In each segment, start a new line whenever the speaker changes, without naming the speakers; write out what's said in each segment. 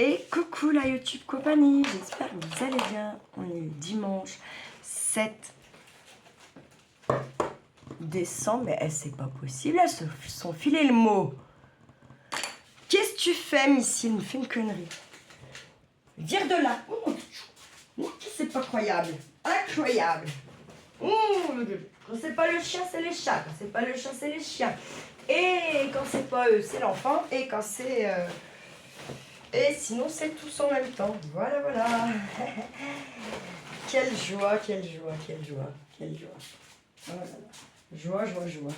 Et coucou la YouTube compagnie, j'espère que vous allez bien. On est le dimanche 7 décembre, mais c'est pas possible, elles se sont filé le mot. Qu'est-ce que tu fais, Missy? Elle me fait une connerie. Vire de là. C'est pas croyable. Incroyable. Quand c'est pas le chien, c'est les chats. Quand c'est pas le chien, c'est les chiens. Et quand c'est pas eux, c'est l'enfant. Et quand c'est... Et sinon, c'est tous en même temps. Voilà, voilà. Quelle joie, quelle joie, quelle joie, quelle joie. Oh là là. Joie, joie, joie.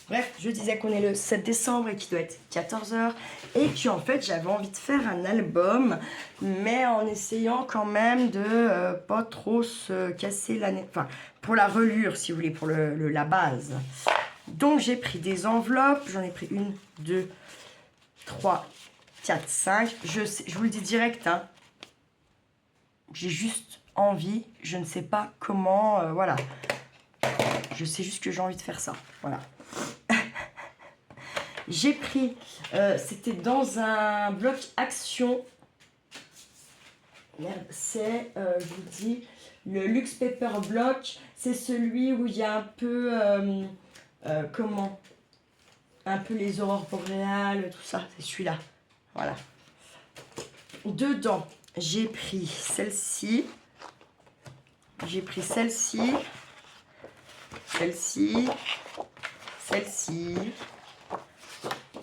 Bref, je disais qu'on est le 7 décembre et qu'il doit être 14h. Et qu'en fait, j'avais envie de faire un album, mais en essayant quand même de pas trop se casser la... Enfin, pour la relure, si vous voulez, pour la base. Donc, j'ai pris des enveloppes. J'en ai pris 1, 2, 3, 4, 5. Je vous le dis direct, hein. J'ai juste envie, je ne sais pas comment, voilà. Je sais juste que j'ai envie de faire ça, voilà. J'ai pris, c'était dans un bloc action. Merde, c'est, je vous dis, le Luxe Paper Block. C'est celui où il y a un peu, comment? Un peu les aurores boréales, tout ça, c'est celui-là. Voilà. Dedans, j'ai pris celle-ci. J'ai pris celle-ci. Celle-ci. Celle-ci.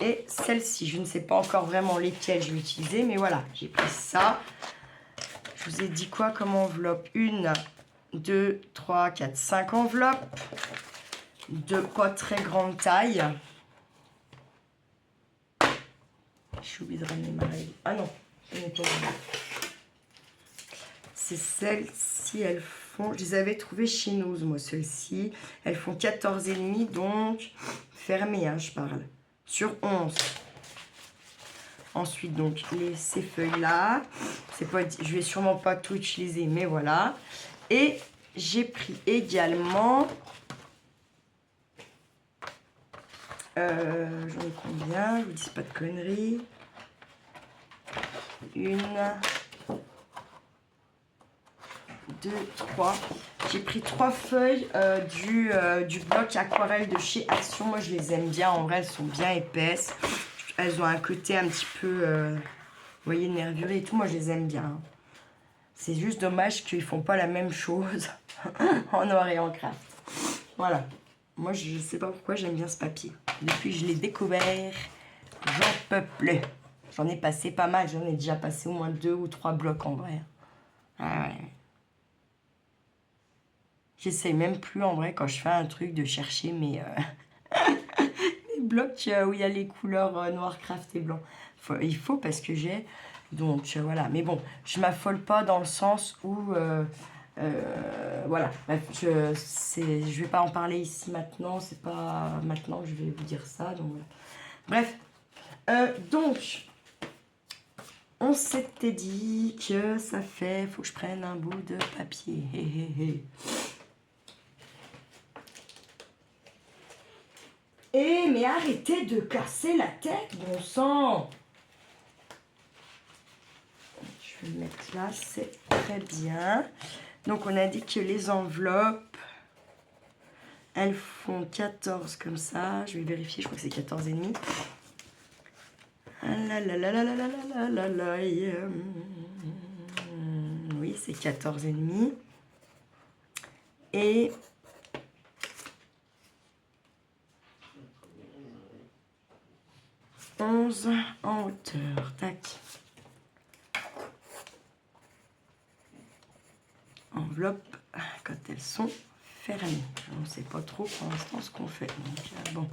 Et celle-ci. Je ne sais pas encore vraiment lesquelles je vais utiliser, mais voilà, j'ai pris ça. Je vous ai dit quoi comme enveloppe? 1, 2, 3, 4, 5 enveloppes. De pas très grande taille. J'ai oublié de ramener ma règle. Ah non, je n'ai pas oublié. C'est celles-ci, elles font... Je les avais trouvées chinoises, moi, celles-ci. Elles font 14,5, donc fermées, hein, je parle. Sur 11. Ensuite, donc, ces feuilles-là. Je vais sûrement pas tout utiliser, mais voilà. Et j'ai pris également... j'en ai combien? Je vous dis pas de conneries. 1, 2, 3. J'ai pris 3 feuilles du bloc aquarelle de chez Action. Moi, je les aime bien. En vrai, elles sont bien épaisses. Elles ont un côté un petit peu, vous voyez, nervuré et tout. Moi, je les aime bien. C'est juste dommage qu'ils font pas la même chose en noir et en craft. Voilà. Moi, je sais pas pourquoi j'aime bien ce papier. Depuis que je l'ai découvert, j'en peux plus. J'en ai passé pas mal. J'en ai déjà passé au moins 2 ou 3 blocs en vrai. Ah ouais. J'essaye même plus en vrai quand je fais un truc de chercher mes blocs où il y a les couleurs noir, craft et blanc. Il faut parce que j'ai... Donc voilà. Mais bon, je m'affole pas dans le sens où... voilà. Bref, je vais pas en parler ici maintenant. C'est pas maintenant que je vais vous dire ça. Donc voilà. Bref. Donc... On s'était dit que ça fait... Faut que je prenne un bout de papier. Mais arrêtez de casser la tête, bon sang! Je vais le mettre là, c'est très bien. Donc, on a dit que les enveloppes, elles font 14 comme ça. Je vais vérifier, je crois que c'est 14,5. Ah là là là là là là là là là. Oui, c'est 14,5. Et... 11 en hauteur, tac. Enveloppe quand elles sont fermées. On ne sait pas trop pour l'instant ce qu'on fait. Donc, bon.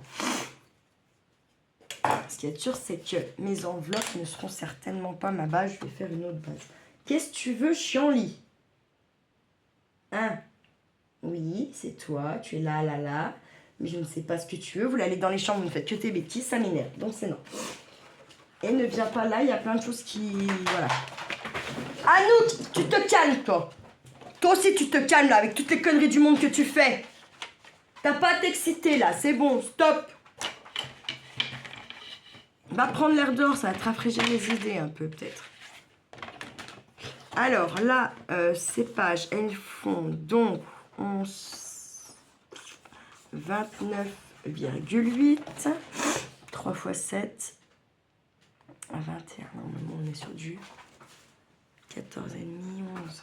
Ce qui est sûr, c'est que mes enveloppes ne seront certainement pas ma base. Je vais faire une autre base. Qu'est-ce que tu veux, Chianli? Hein? Oui, c'est toi. Tu es là, là, là. Mais je ne sais pas ce que tu veux. Vous voulez aller dans les chambres, vous ne faites que tes bêtises, ça m'énerve. Donc c'est non. Et ne viens pas là, il y a plein de choses qui... Voilà. Anouk, tu te calmes, toi. Toi aussi, tu te calmes, là, avec toutes les conneries du monde que tu fais. T'as pas à t'exciter, là. C'est bon, stop. Va prendre l'air dehors, ça va te rafraîchir les idées un peu, peut-être. Alors là, ces pages, elles font donc 29,8. 3 x 7. 21. Normalement, on est sur du 14,5,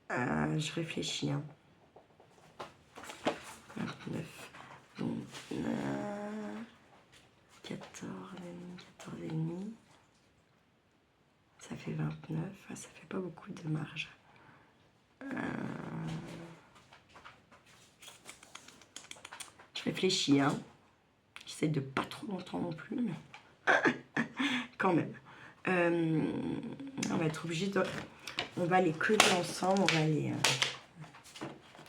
11. Je réfléchis. 29. Donc, 14,5. Ça fait 29. Ça fait pas beaucoup de marge. Je réfléchis. J'essaie de pas trop longtemps non plus. Mais... quand même. On va être obligé de... On va les coller ensemble. On va les...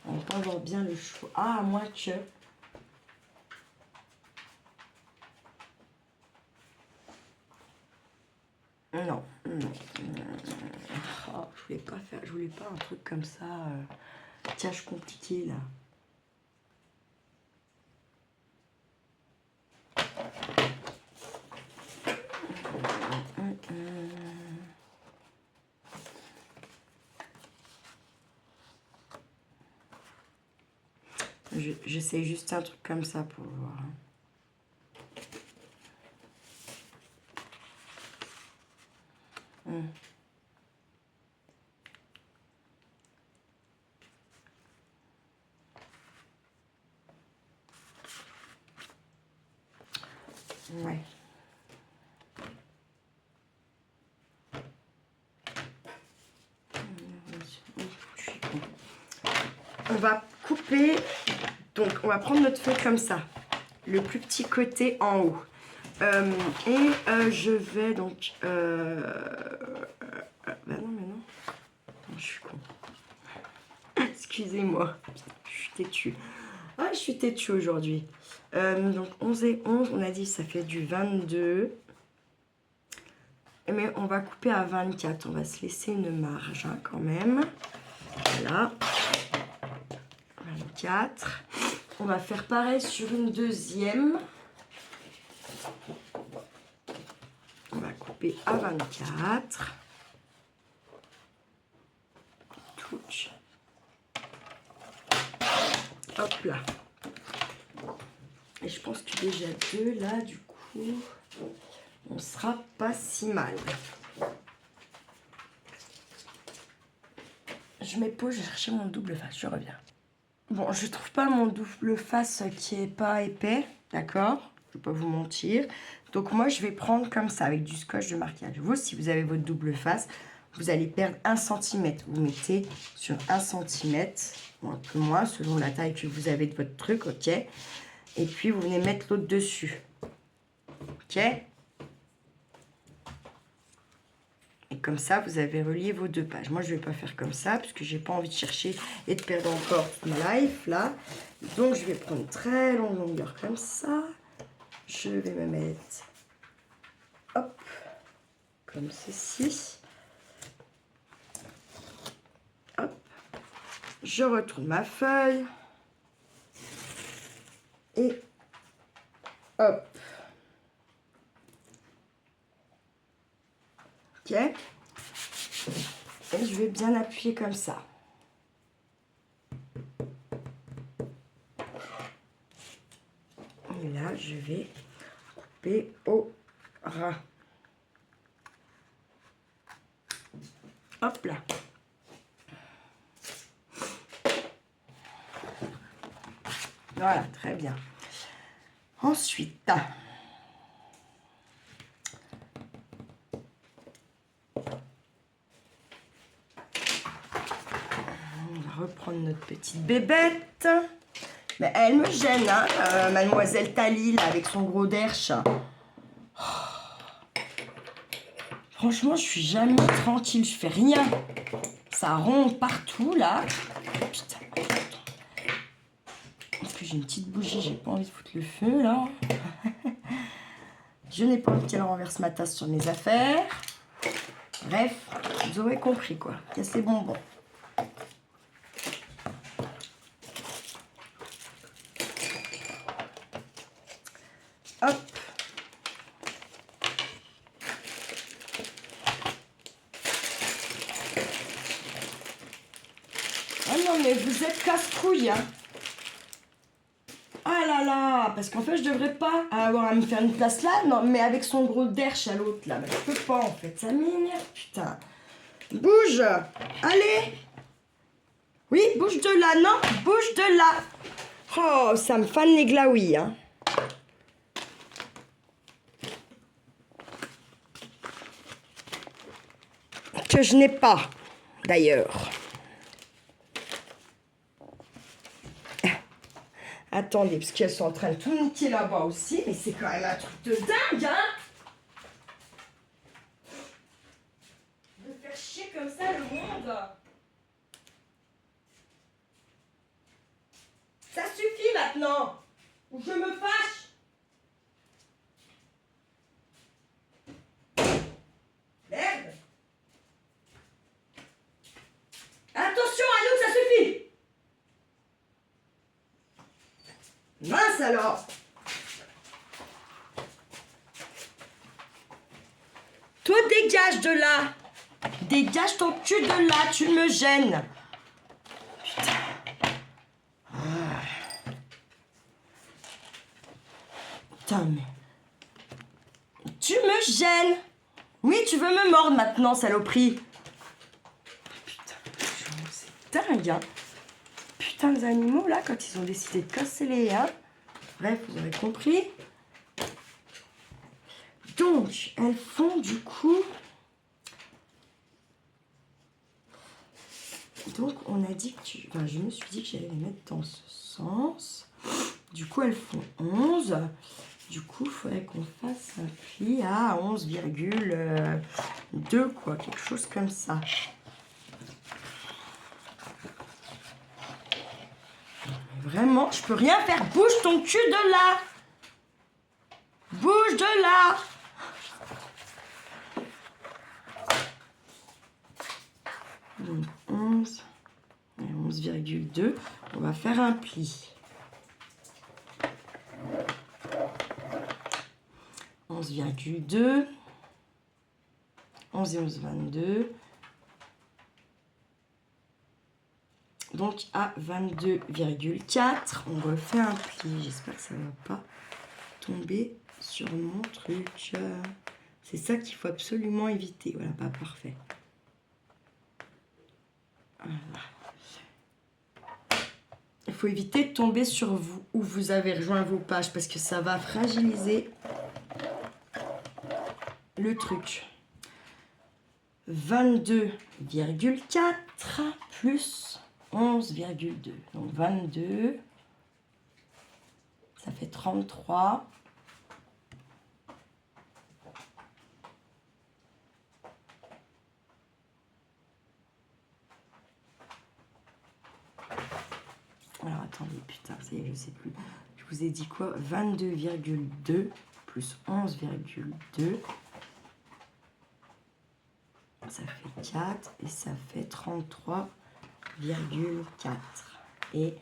on va avoir bien le choix. Ah, à moins que... Non. Oh, je voulais pas un truc comme ça. Tâche compliquée, là. J'essaie juste un truc comme ça pour voir. Ouais. On va couper, donc on va prendre notre feuille comme ça, le plus petit côté en haut. Je vais donc... bah non, mais non. Attends, je suis con. Excusez-moi, je suis têtue. Ah, je suis têtue aujourd'hui. Donc 11 et 11, on a dit ça fait du 22. Mais on va couper à 24. On va se laisser une marge quand même. Voilà. 24. On va faire pareil sur une deuxième. On va couper à 24. Touch. Hop là. Et je pense que déjà deux là, du coup, on sera pas si mal. Je mets pause, je vais chercher mon double face, je reviens. Bon, je trouve pas mon double face qui est pas épais, d'accord? Je vais pas vous mentir. Donc moi, je vais prendre comme ça, avec du scotch de marquage. Vous, si vous avez votre double face, vous allez perdre 1 cm. Vous mettez sur 1 cm, ou un peu moins, selon la taille que vous avez de votre truc, ok? Et puis, vous venez mettre l'autre dessus, ok? Et comme ça, vous avez relié vos deux pages. Moi, je ne vais pas faire comme ça, parce que j'ai pas envie de chercher et de perdre encore toute ma life, là. Donc, je vais prendre une très longue longueur comme ça. Je vais me mettre, hop, comme ceci. Hop. Je retourne ma feuille. Et hop. Ok. Et je vais bien appuyer comme ça. Et là, je vais couper au ras. Hop là. Voilà, très bien. Ensuite, on va reprendre notre petite bébête. Mais elle me gêne, hein, mademoiselle Tali, là, avec son gros derche. Oh. Franchement, je suis jamais tranquille, je fais rien. Ça ronde partout, là. Putain. En plus, j'ai une petite bougie, j'ai pas envie de foutre le feu, là. Je n'ai pas envie qu'elle renverse ma tasse sur mes affaires. Bref, vous aurez compris, quoi. Casse les bonbons. Hop. mais vous êtes casse-couille, hein. Ah là là, parce qu'en fait, je devrais pas avoir à me faire une place là, non, mais avec son gros derche à l'autre, là, mais je peux pas, en fait, ça m'énerve, putain. Bouge, allez. Oui, bouge de là, non, bouge de là. Oh, ça me fane les glaouis, hein. Que je n'ai pas, d'ailleurs. Attendez, parce qu'elles sont en train de tout niquer là-bas aussi, mais c'est quand même un truc de dingue, hein. De faire chier comme ça le monde. Ça suffit maintenant, ou je me fâche. Merde. Attention, Anouk, ça suffit. Mince alors. Toi, dégage de là. Dégage ton cul de là, tu me gênes. Putain. Ah. Putain, mais... Tu me gênes. Oui, tu veux me mordre maintenant, saloperie. Putain, c'est dingue, hein. Putain, les animaux, là, quand ils ont décidé de casser les... Hein. Bref, vous avez compris. Donc, elles font du coup... Donc, on a dit que tu... Enfin, je me suis dit que j'allais les mettre dans ce sens. Du coup, elles font 11. Du coup, il faudrait qu'on fasse un pli à 11,2, quoi. Quelque chose comme ça. Vraiment, je peux rien faire. Bouge ton cul de là. Bouge de là. Donc 11 et 11,2. On va faire un pli. 11,2. 11 et 11, 22. Donc à 22,4. On refait un pli. J'espère que ça ne va pas tomber sur mon truc. C'est ça qu'il faut absolument éviter. Voilà, pas parfait. Voilà. Il faut éviter de tomber sur vous où vous avez rejoint vos pages parce que ça va fragiliser le truc. 22,4 plus 11,2. Donc 22, ça fait 33. Alors attendez, putain, ça y est, je sais plus. Je vous ai dit quoi? 22,2 plus 11,2. Ça fait 4 et ça fait 33,4. Et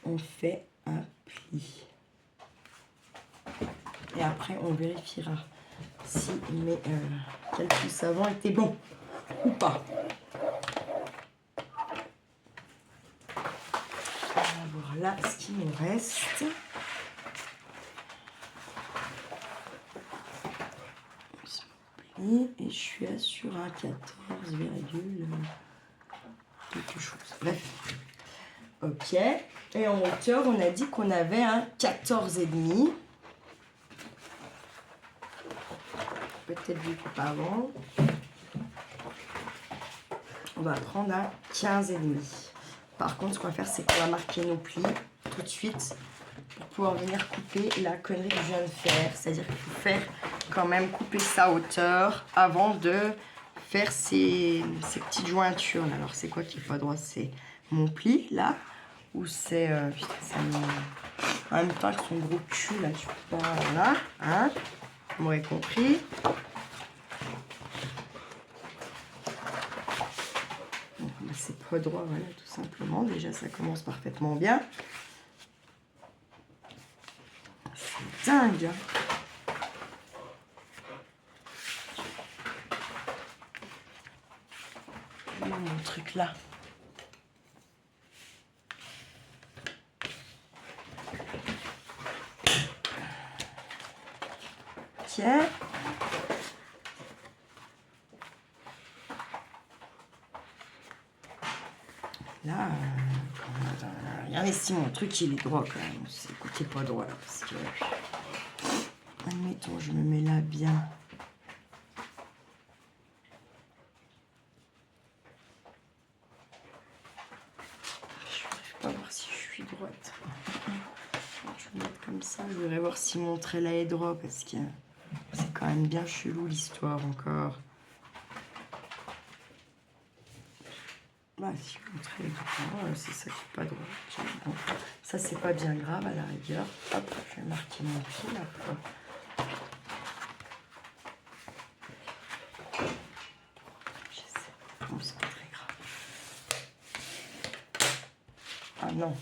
on fait un pli. Et après, on vérifiera si mes calculs savants étaient bons ou pas. Voilà ce qu'il nous reste. Et je suis sur un 14, quelque chose. Bref. Ok. Et en hauteur, on a dit qu'on avait un 14,5. Peut-être du coup pas avant. On va prendre un 15,5. Par contre, ce qu'on va faire, c'est qu'on va marquer nos plis tout de suite pour pouvoir venir couper la connerie que je viens de faire. C'est-à-dire qu'il faut faire quand même couper sa hauteur avant de faire ces petites jointures. Alors, c'est quoi qu'il faut à droite? C'est mon pli, là, ou c'est... putain, ça me... En même temps, avec son gros cul, là, tu peux pas... Voilà, hein, vous m'aurez compris. C'est pas droit, voilà, tout simplement. Déjà, ça commence parfaitement bien. C'est dingue. Mon truc là. Ok. Là, regardez si mon truc il est droit quand même. C'est côté pas droit là. Parce que... Admettons, je me mets là bien. Je n'arrive pas à voir si je suis droite. Je vais me mettre comme ça. Je voudrais voir si mon trait là est droit parce que c'est quand même bien chelou l'histoire encore. Bah, si mon trait est droit, c'est ça qui n'est pas droit. Bon, ça, c'est pas bien grave à la rigueur. Hop, je vais marquer mon pied là. Oh, c'est pas très grave. Ah non.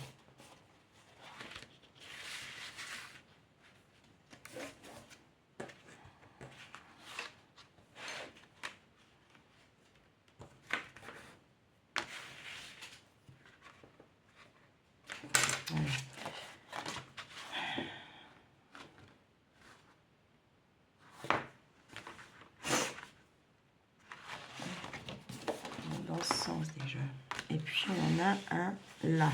Dans ce sens déjà. Et puis on en a un là.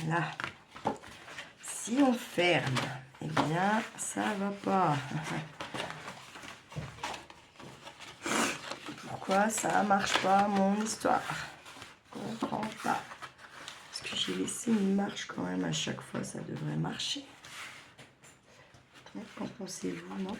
Là. Si on ferme, eh bien ça va pas. Pourquoi ça marche pas mon histoire? Je comprends pas. Parce que j'ai laissé une marche quand même à chaque fois, ça devrait marcher. Qu'en pensez-vous, non?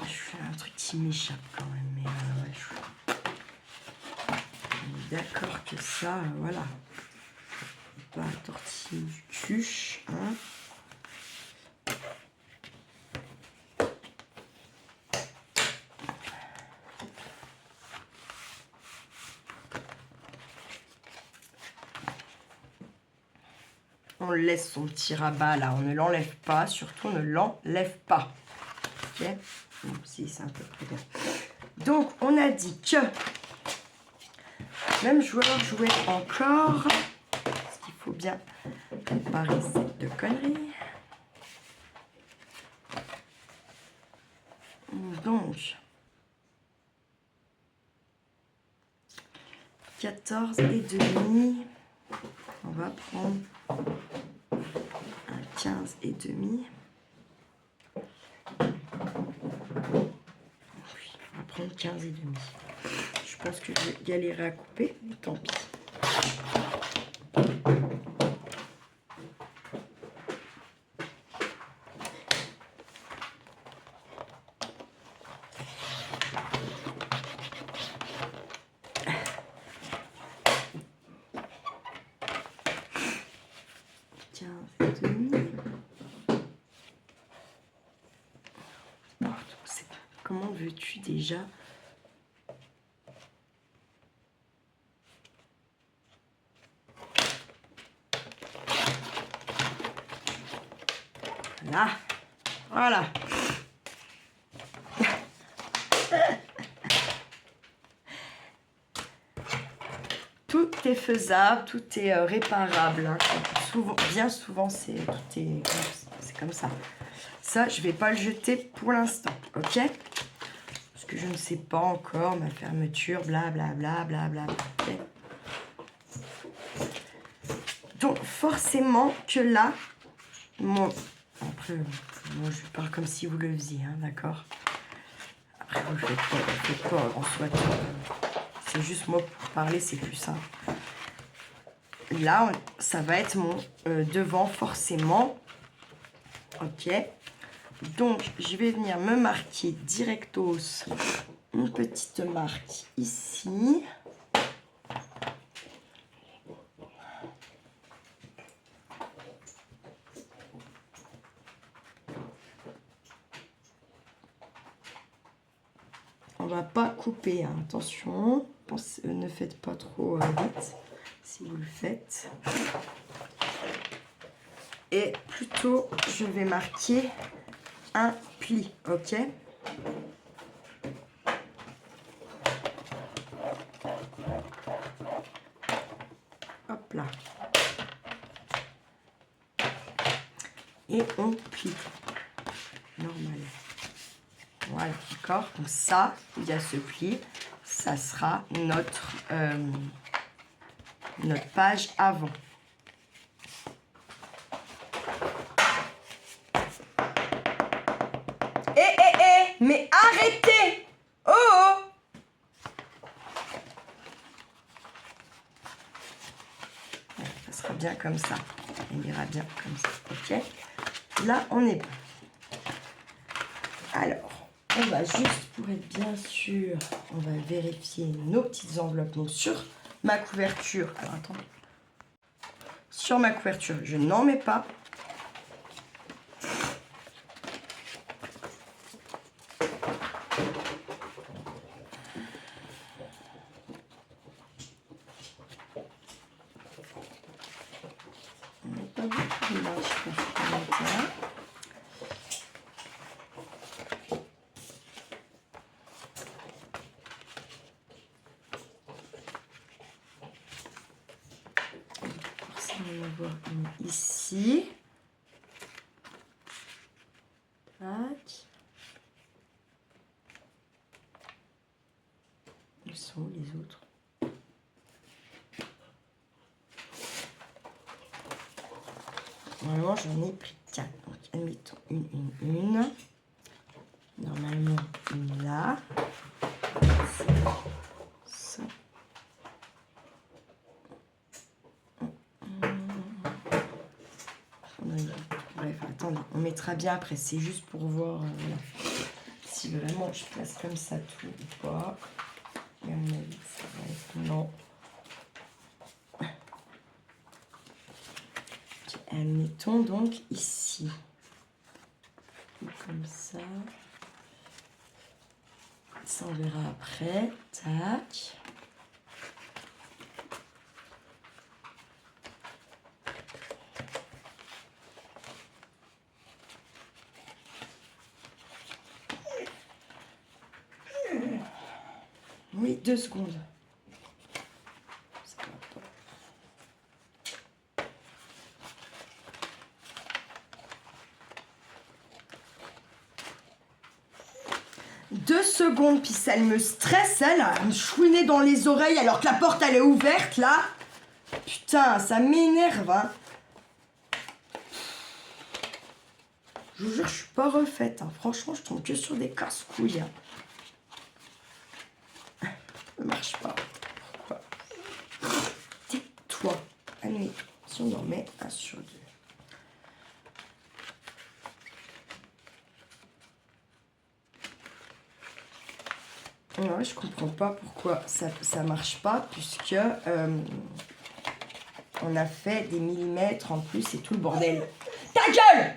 Je fais un truc qui m'échappe quand même, mais ouais, je suis d'accord que ça, voilà. Pas tortille du tuche, hein. On laisse son petit rabat là, on ne l'enlève pas, surtout on ne l'enlève pas. Ok, bon, si c'est un peu près bien. Donc on a dit que même joueur jouait encore, parce qu'il faut bien préparer cette de conneries. Donc 14 et demi, on va prendre un 15 et demi. Oui, on va prendre 15 et demi. Je pense que je vais galérer à couper, mais tant pis. Comment veux-tu déjà? Là, voilà. Tout est faisable, tout est réparable. Hein. Bien souvent, c'est comme ça. Ça, je vais pas le jeter pour l'instant, ok? Parce que je ne sais pas encore ma fermeture, blablabla, blablabla. Okay. Donc, forcément que là, après, moi, je parle comme si vous le faisiez, hein, d'accord? Après, vous ne faites pas en soi. C'est juste moi pour parler, c'est plus simple. Là, ça va être mon devant forcément. Ok. Donc, je vais venir me marquer directos une petite marque ici. on va pas couper, hein. Attention, ne faites pas trop vite si vous le faites. Et plutôt, je vais marquer un pli, ok? Hop là. Et on plie. Normal. Voilà, d'accord? Donc ça, il y a ce pli. Ça sera notre page avant. Mais arrêtez! Oh, oh! Ouais, ça sera bien comme ça. Il ira bien comme ça, ok? Là, on est bon. Alors, on va juste, pour être bien sûr, on va vérifier nos petites enveloppes. Donc, sur ma couverture, alors attendez. Sur ma couverture, je n'en mets pas. On n'a pas beaucoup de marge pour faire. On va avoir une ici. Tac. Ils sont où les autres? Normalement, j'en ai pris 4. Donc, admettons une. Normalement, une là. Ça. Bref, attendez, on mettra bien après. C'est juste pour voir voilà, si vraiment je place comme ça tout ou pas. Et à mon avis, ça va être non. Admettons donc ici. Comme ça. Ça, on verra après. Tac. Oui, 2 secondes. Ça va pas. 2 secondes, puis ça, elle me stresse, elle, à me chouiner dans les oreilles alors que la porte, elle est ouverte, là. Putain, ça m'énerve, hein. Je vous jure, je suis pas refaite, hein. Franchement, je tombe que sur des casse-couilles, hein. Ça marche pas. Pourquoi? Tais-toi. Allez, si on en met 1 sur 2. Ouais, je comprends pas pourquoi ça marche pas, puisque on a fait des millimètres en plus et tout le bordel. Ta gueule!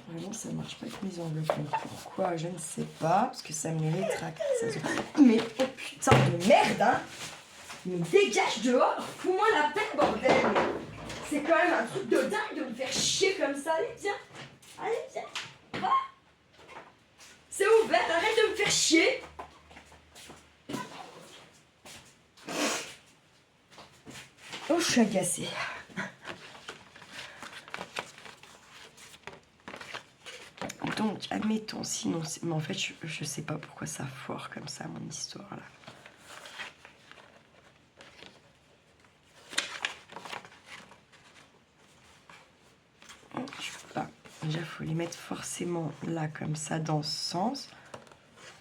Vraiment, ça marche pas avec mes enveloppes. Pourquoi? Je ne sais pas, parce que ça me rétracte. Mais oh putain de merde, hein! Mais dégage dehors! Fous-moi la paix, bordel! C'est quand même un truc de dingue de me faire chier comme ça. Allez, viens! Allez, viens! Ah, c'est ouvert, arrête de me faire chier! Oh, je suis agacée. Donc, admettons, sinon... Mais en fait, je sais pas pourquoi ça foire comme ça, mon histoire, là. Je peux pas. Déjà, il faut les mettre forcément là, comme ça, dans ce sens.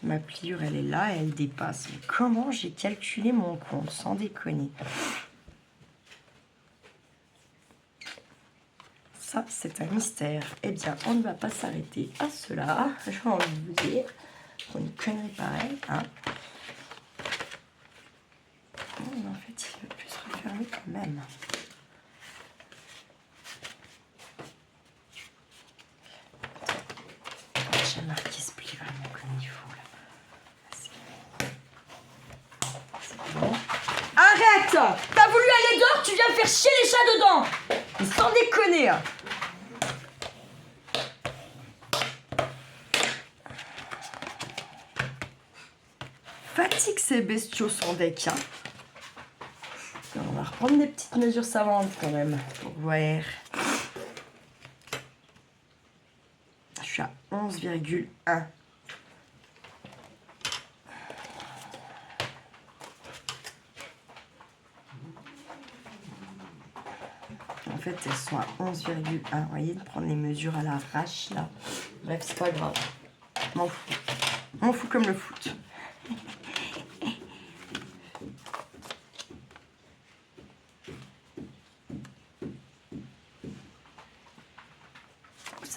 Ma pliure, elle est là et elle dépasse. Mais comment j'ai calculé mon compte, sans déconner? Ça, c'est un mystère. Eh bien, on ne va pas s'arrêter à cela. J'ai envie de vous dire, pour une connerie pareille, hein. quand même. J'ai marqué ce pli vraiment comme il faut là. C'est bon. Arrête! T'as voulu aller dehors, tu viens faire chier les chats dedans! Mais sans déconner! Fatigue ces bestiaux sans deck. Hein. On va reprendre des petites mesures savantes quand même pour voir. Je suis à 11,1. En fait, elles sont à 11,1. Vous voyez, de prendre les mesures à l'arrache là. Bref, c'est pas grave. M'en fous. M'en fous comme le foot.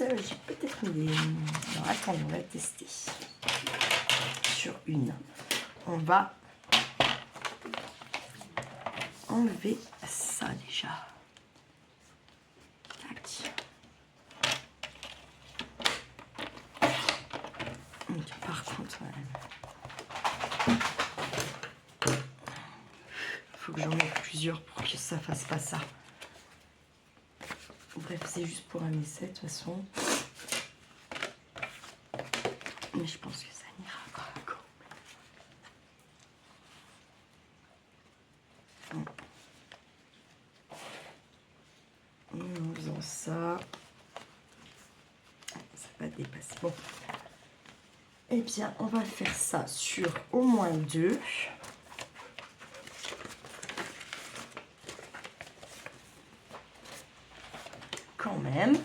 J'ai peut-être mis des... Alors attendez, on va tester. Sur une. On va enlever ça déjà. Tac. Donc, par contre, il faut que j'en mette plusieurs pour que ça fasse pas ça. Bref, c'est juste pour un essai de toute façon. Mais je pense que ça n'ira pas. En faisant ça, ça va dépasser. Bon. Eh bien, on va faire ça sur au moins 2. Quand même.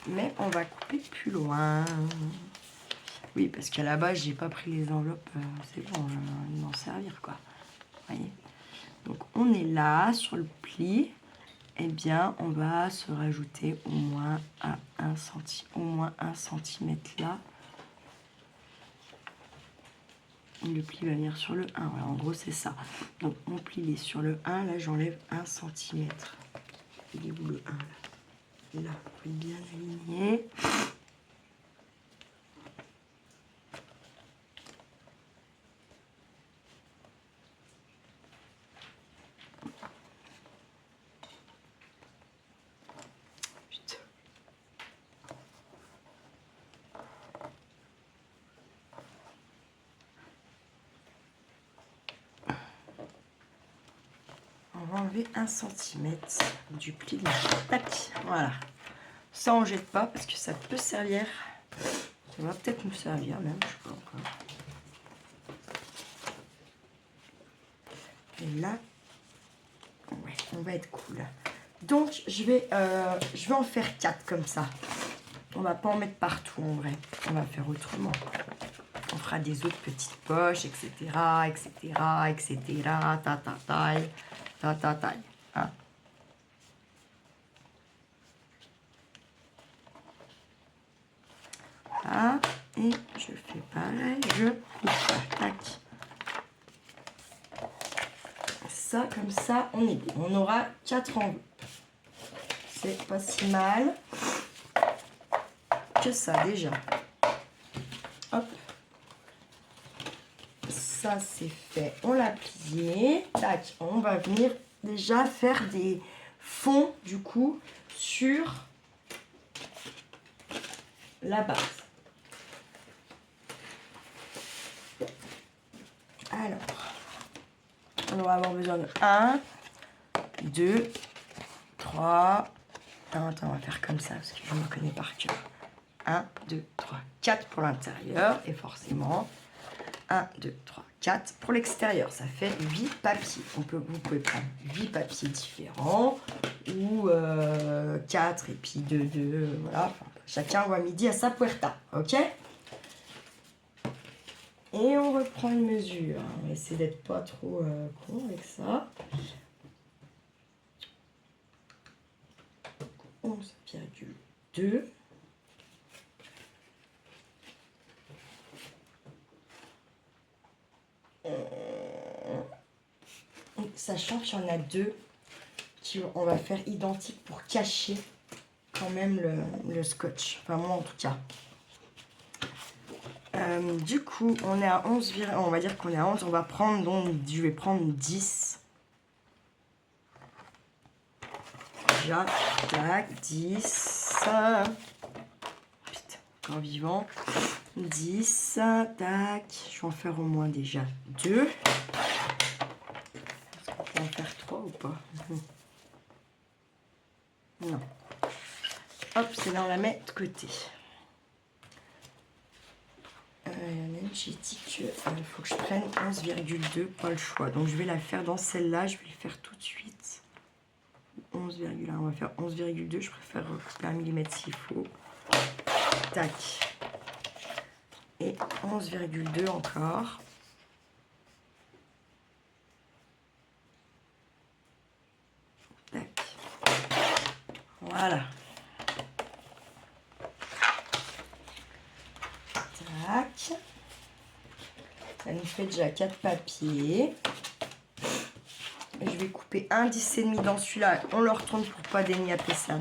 Mais on va couper plus loin. Oui, parce qu'à la base, j'ai pas pris les enveloppes. C'est bon, je vais m'en servir, quoi. Vous voyez. Donc, on est là, sur le pli. Eh bien, on va se rajouter au moins à 1 cm. Au moins 1 cm là. Le pli va venir sur le 1. Voilà, en gros, c'est ça. Donc, mon pli il est sur le 1. Là, j'enlève 1 cm. Il est où le 1 là? Là, faut être bien aligné. On va enlever 1 cm du pli de la tac. Voilà. Ça, on jette pas parce que ça peut servir. Ça va peut-être nous servir même, je sais pas encore. Et là, ouais, on va être cool. Donc, je vais en faire 4 comme ça. On va pas en mettre partout en vrai. On va faire autrement. On fera des autres petites poches, etc., etc., etc., ta-ta-taille, ta-ta-taille. Hein. Voilà. Et je fais pareil, je coupe. Tac. Ça, comme ça, on est bon. On aura 4 enveloppes. C'est pas si mal que ça, déjà. Hop. Ça, c'est fait. On l'a plié. Tac. On va venir déjà faire des fonds, du coup, sur la base. Alors, on va avoir besoin de 1, 2, 3. Non, attends, on va faire comme ça parce que je me connais par cœur. 1, 2, 3, 4 pour l'intérieur et forcément 1, 2, 3, 4 pour l'extérieur. Ça fait 8 papiers. Vous pouvez prendre 8 papiers différents ou 4 et puis 2, voilà. Enfin, chacun voit midi à sa puerta, ok? Et on reprend une mesure. On va essayer d'être pas trop con avec ça. 11,2. Sachant qu'il y en a 2 on va faire identique pour cacher quand même le scotch. Enfin, moi en tout cas. Du coup, on est à 11, on va dire qu'on est à 11. On va prendre, donc, je vais prendre 10. Déjà, tac, 10. Putain, encore vivant. 10, tac. Je vais en faire au moins déjà 2. Est-ce qu'on peut en faire 3 ou pas? Non. Hop, c'est là, on la met de côté. J'ai dit qu'il faut que je prenne 11,2, pas le choix. Donc je vais la faire dans celle-là, je vais le faire tout de suite. 11,1, on va faire 11,2, je préfère recouper 1 mm s'il faut. Tac. Et 11,2 encore. Tac. Voilà. Tac. Ça nous fait déjà 4 papiers. Je vais couper un 10,5 dans celui-là. On le retourne pour pas déniapper sa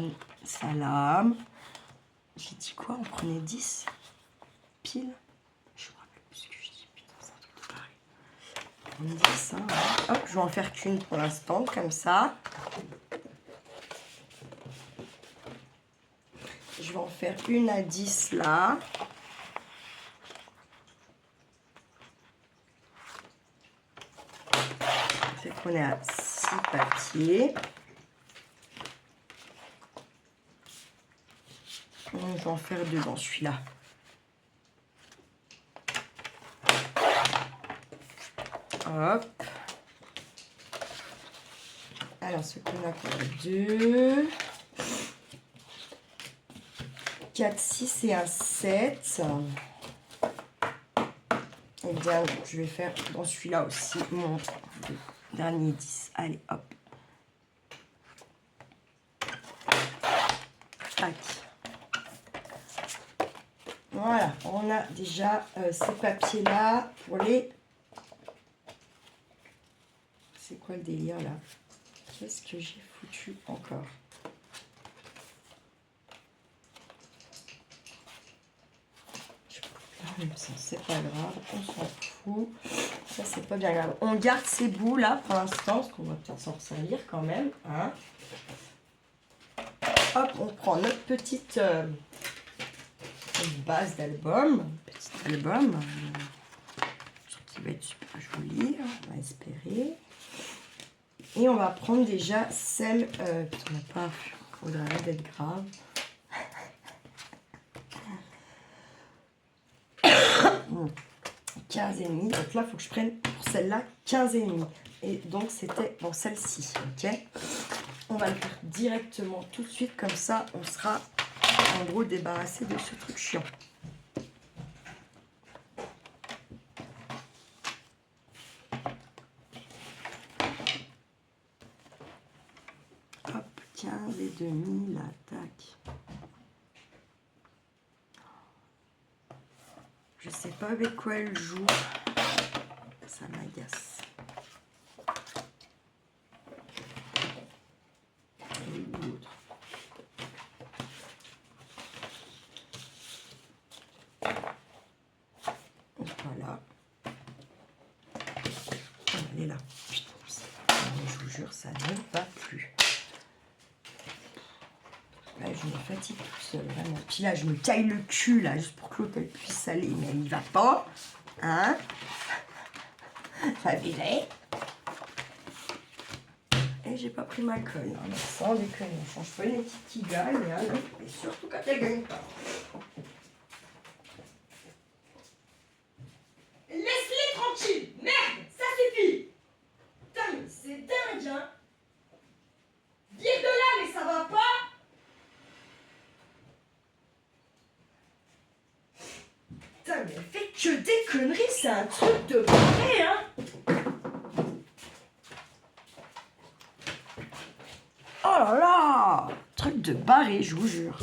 lame. J'ai dit quoi? On prenait 10 pile? Je me rappelle plus ce que je dis. Putain, c'est un truc pareil. On dit ça. Hein. Hop, je vais en faire qu'une pour l'instant, comme ça. Je vais en faire une à 10 là. C'est qu'on est à 6 papiers. Donc, je vais en faire 2 dans celui-là. Hop. Alors, ce qu'on a pour 2, 4, 6 et un 7. Et bien, je vais faire dans celui-là aussi mon dernier 10. Allez, hop. Tac. Voilà, on a déjà ces papiers-là pour les... C'est quoi le délire là? Qu'est-ce que j'ai foutu encore? Même ça, c'est pas grave, on s'en fout. Ça, c'est pas bien grave. On garde ces bouts là pour l'instant, parce qu'on va peut-être s'en servir quand même. Hein. Hop, on prend notre petite base d'album. Petit album. Qui va être super joli, on va espérer. Et on va prendre déjà celle. Putain, on n'a pas. Faudrait d'être grave. 15,5. Donc là, il faut que je prenne pour celle-là 15,5. Et donc, c'était dans celle-ci. Ok. On va le faire directement tout de suite. Comme ça, on sera en gros débarrassé de ce truc chiant. Hop, 15,5 là, tac. Je sais pas avec quoi elle joue. Ça m'agace. Et l'autre. Voilà. Elle est là. Putain, je vous jure, ça ne va plus. Là, je me fatigue toute seule, vraiment. Puis là, je me caille le cul, là, juste pour que l'autre, elle puisse aller. Mais elle n'y va pas. Hein? Ça verrait. Et j'ai pas pris ma colle. Hein. Sans déconner. On change pas une équipe qui gagne, hein, mais surtout quand elle gagne pas. Laisse-les tranquilles. Merde, ça suffit. Putain, mais c'est dingue, hein. Viens de là, mais ça va pas. Putain, mais elle fait que des conneries, c'est un truc de vrai, hein. Oh là là, truc de barré, je vous jure.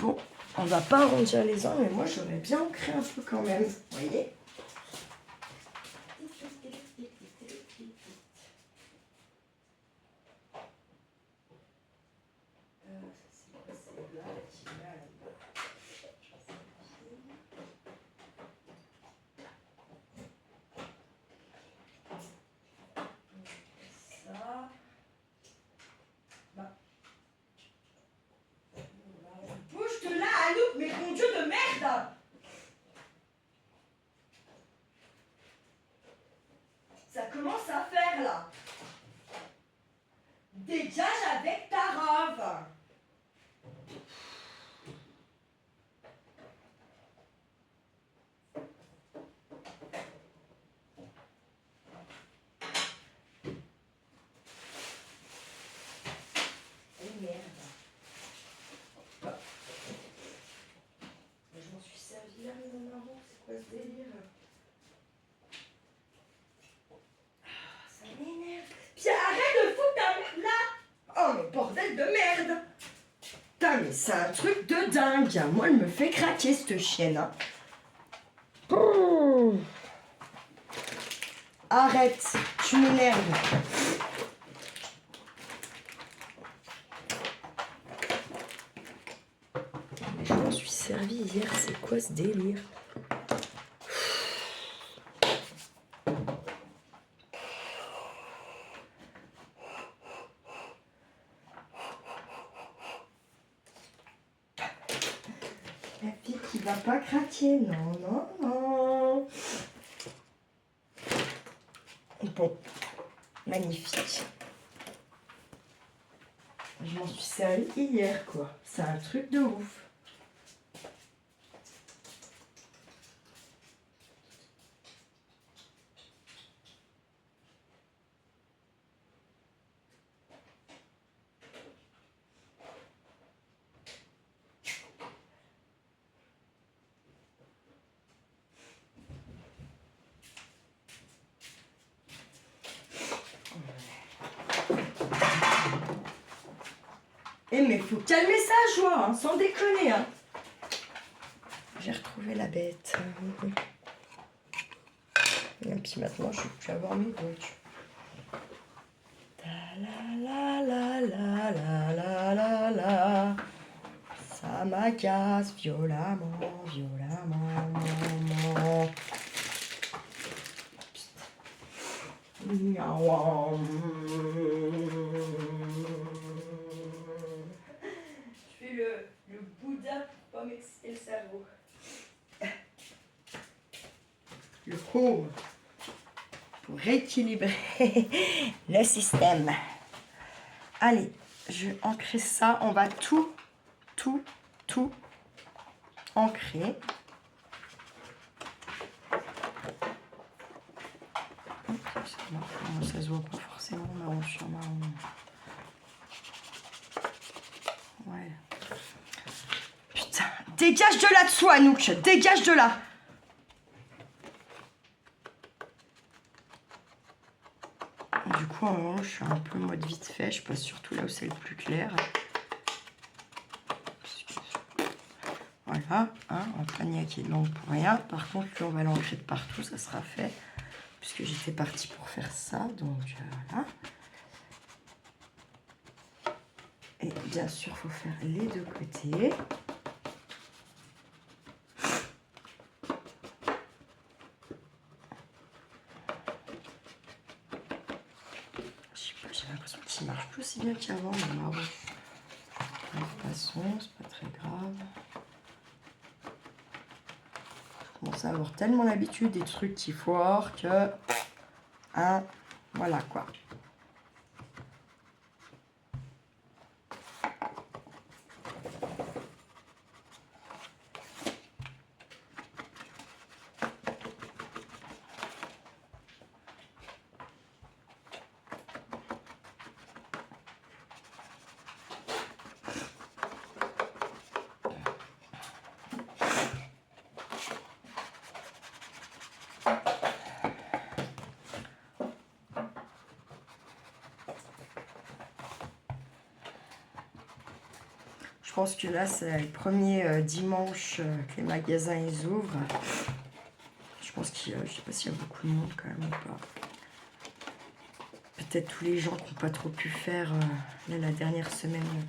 Bon, on va pas arrondir les angles, mais moi j'aurais bien ancré un peu quand même, vous voyez. Dégage avec ta robe. Eh merde. Je m'en suis servi là, mes marrons. C'est quoi ce délire? Ça m'énerve. Pierre, arrête de foutre ta merde là. Oh, mais bordel de merde. Putain, mais c'est un truc de dingue. Moi, elle me fait craquer, cette chienne. Hein. Oh. Arrête, tu m'énerves. Je m'en suis servi hier, c'est quoi ce délire? La fille qui va pas craquer, non, non, non. Bon, magnifique. Je m'en suis servi hier, quoi. C'est un truc de ouf. Eh mais faut calmer ça, Joie, hein, sans déconner. Hein. J'ai retrouvé la bête. Et puis maintenant, je vais plus avoir mes doigts. La la la la la la la. Ça m'agace violemment, violemment. Miaouam. Je fais le Bouddha pour pas m'exciter le cerveau. Le home pour rééquilibrer le système. Allez, je vais ancrer ça. On va tout ancrer. Ça se voit pas forcément marron sur marron. Ouais. Putain, dégage de là dessous, Anouk. Dégage de là. Du coup, en moment, je suis un peu en mode vite fait. Je passe surtout là où c'est le plus clair. Voilà, hein, on va pas niaquer de l'encre pour rien. Par contre, lui, on va l'ancrer de partout, ça sera fait. Puisque j'étais partie pour faire ça, donc voilà. Et bien sûr, il faut faire les deux côtés. Je sais pas, j'ai l'impression qu'il marche plus aussi bien qu'avant, mais marron. De toute façon, c'est pas très grave. Je commence à avoir tellement l'habitude des trucs qu'il faut hors que... Hein, voilà quoi. Je pense que là, c'est le premier dimanche que les magasins ils ouvrent. Je pense qu'il y a, je sais pas s'il y a beaucoup de monde quand même ou pas. Peut-être tous les gens qui n'ont pas trop pu faire là, la dernière semaine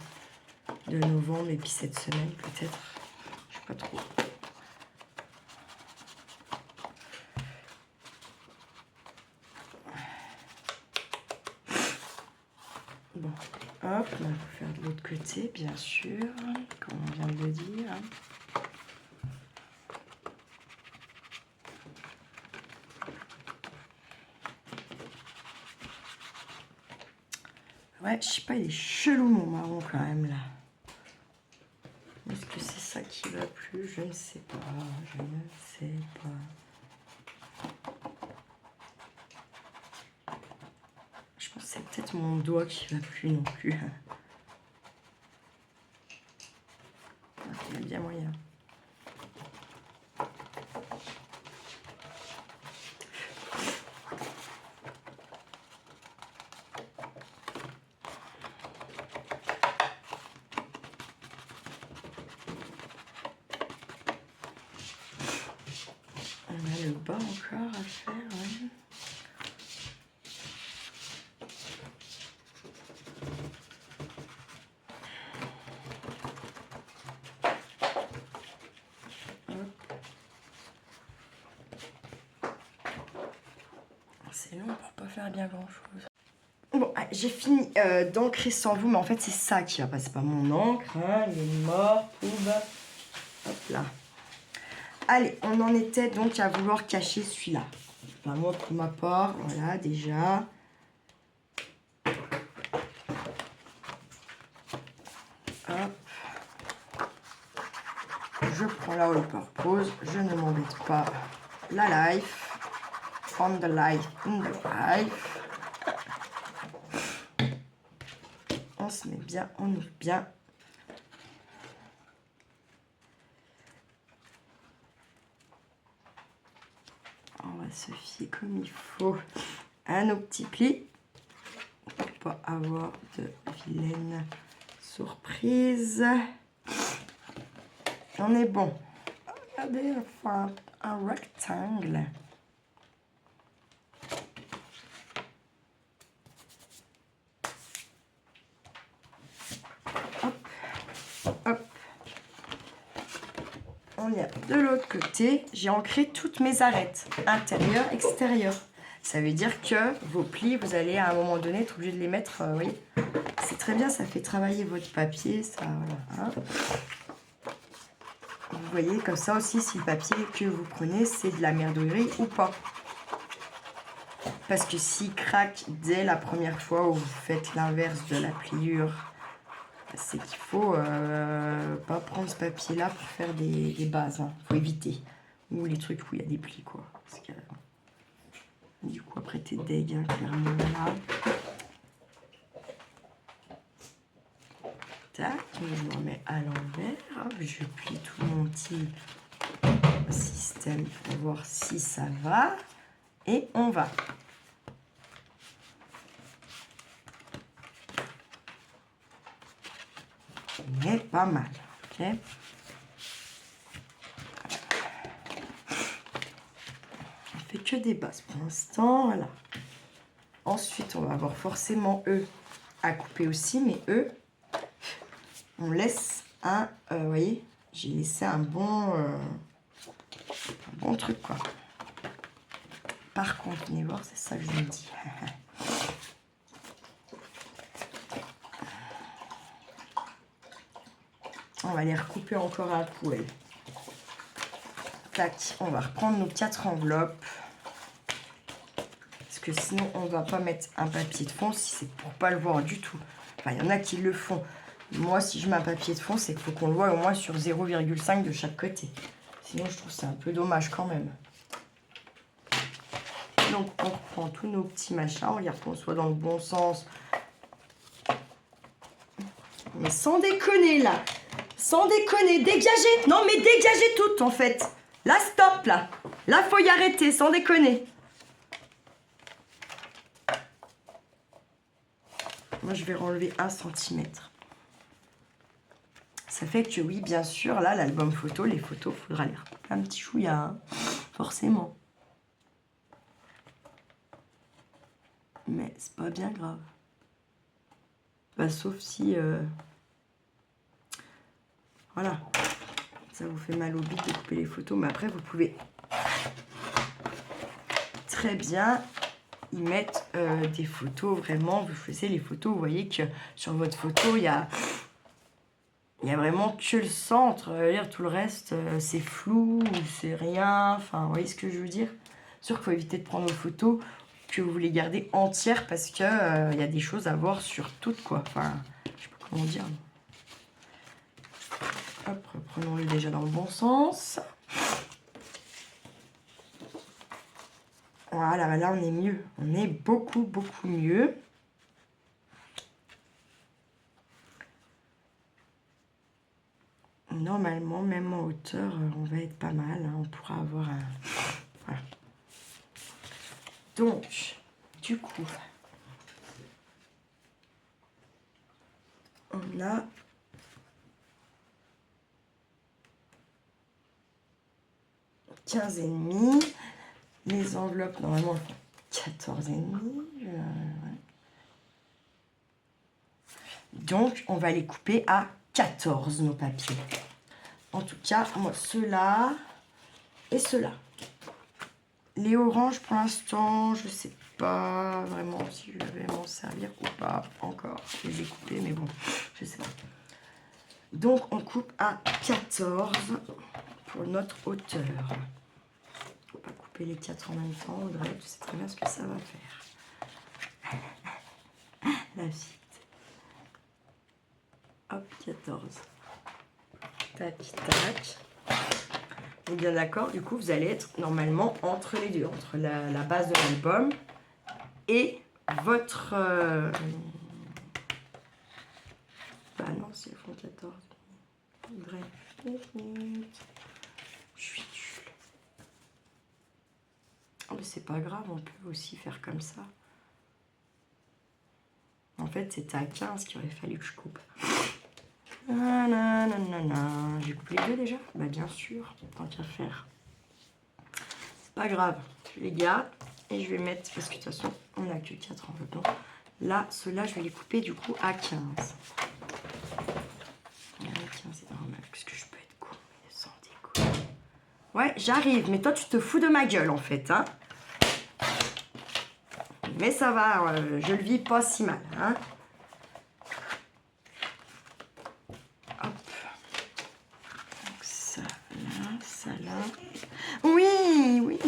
de novembre et puis cette semaine peut-être. Je sais pas trop. Bon, hop, on va faire de l'autre côté, bien sûr, comme on vient de le dire. Ouais, je sais pas, il est chelou mon marron quand même là. Est-ce que c'est ça qui va plus? Je ne sais pas, je ne sais pas. Je pense que c'est peut-être mon doigt qui va plus non plus. Il y a bien moyen. On a le bas encore à faire, ouais. C'est long pour pas faire bien grand chose. Bon, j'ai fini d'encrer sans vous, mais en fait c'est ça qui va passer, pas mon encre, hein, il est mort, poube. Hop là. Allez, on en était donc à vouloir cacher celui-là. Enfin, moi pour ma part, voilà déjà. Hop. Je prends la all purpose, je ne m'embête pas. La life. On the life, in the life. On se met bien, on ouvre bien. On va se fier comme il faut à nos petits plis pour pas avoir de vilaines surprises. On est bon. Regardez, enfin, un rectangle. Hop, hop. On y a de l'autre côté. J'ai ancré toutes mes arêtes, intérieures, extérieures. Ça veut dire que vos plis, vous allez à un moment donné être obligé de les mettre, vous voyez. C'est très bien, ça fait travailler votre papier, ça, voilà. Hein. Vous voyez, comme ça aussi, si le papier que vous prenez, c'est de la merdouillerie ou pas. Parce que s'il craque dès la première fois où vous faites l'inverse de la pliure, c'est qu'il faut pas prendre ce papier-là pour faire des bases. Il faut éviter. Ou les trucs où il y a des plis, quoi. Parce que, du coup, après, t'es deg, hein, clairement, là. Tac, je me remets à l'envers. Je plie tout mon petit système pour voir si ça va. Et on va. Mais pas mal, ok. On fait que des bases pour l'instant, voilà. Ensuite, on va avoir forcément eux à couper aussi, mais eux, on laisse un, vous voyez, j'ai laissé un bon truc, quoi. Par contre, venez voir, c'est ça que je me dis. On va les recouper encore un coup, elle. Tac, on va reprendre nos 4 enveloppes. Parce que sinon, on ne va pas mettre un papier de fond si c'est pour pas le voir du tout. Enfin, il y en a qui le font. Moi, si je mets un papier de fond, c'est qu'il faut qu'on le voit au moins sur 0,5 de chaque côté. Sinon, je trouve que c'est un peu dommage quand même. Donc, on reprend tous nos petits machins. On regarde qu'on soit dans le bon sens. Mais sans déconner, là. Sans déconner. Dégagez. Non, mais dégagez toutes, en fait. Là, stop, là. Là, faut y arrêter, sans déconner. Moi, je vais renlever 1 centimètre. Ça fait que oui, bien sûr, là, l'album photo, les photos, il faudra les recouper un petit chouïa, hein, forcément. Mais c'est pas bien grave. Bah, sauf si... voilà. Ça vous fait mal au bide de couper les photos. Mais après, vous pouvez très bien y mettre des photos. Vraiment, vous faisiez les photos. Vous voyez que sur votre photo, il y a vraiment que le centre. Tout le reste, c'est flou ou c'est rien. Enfin, vous voyez ce que je veux dire? Sûr qu'il faut éviter de prendre vos photos que vous voulez garder entière parce que il y a des choses à voir sur toutes, quoi. Enfin, je sais pas comment dire. Hop, reprenons-le déjà dans le bon sens. Voilà, là on est mieux. On est beaucoup, beaucoup mieux. Normalement, même en hauteur, on va être pas mal. Hein. On pourra avoir un... Voilà. Donc, du coup, on a... $15,5. Les enveloppes, normalement, elles font $14,5. Ouais. Donc, on va les couper à 14, nos papiers. En tout cas, moi, ceux-là et ceux-là. Les oranges, pour l'instant, je sais pas vraiment si je vais m'en servir ou pas encore. Je les ai coupés, mais bon, je sais pas. Donc, on coupe à 14 pour notre hauteur. On va pas couper les 4 en même temps, Audrey, tu sais très bien ce que ça va faire. La petite. Hop, 14. Tac, tac. Vous êtes bien d'accord? Du coup, vous allez être normalement entre les deux, entre la base de l'album et votre... Bah non, si elles font 14. Audrey. Je suis nulle. Oh, mais c'est pas grave, on peut aussi faire comme ça. En fait, c'était à 15 qu'il aurait fallu que je coupe. J'ai coupé les deux déjà? Bah bien sûr, tant qu'à faire. C'est pas grave, je les garde et je vais mettre, parce que de toute façon, on n'a que 4 enveloppes. Là, ceux-là, je vais les couper du coup à 15. À 15, c'est normal, parce que je peux être con, mais sans déco. Ouais, j'arrive, mais toi, tu te fous de ma gueule en fait, hein. Mais ça va, je le vis pas si mal, hein. Hop. Donc ça là. Oui.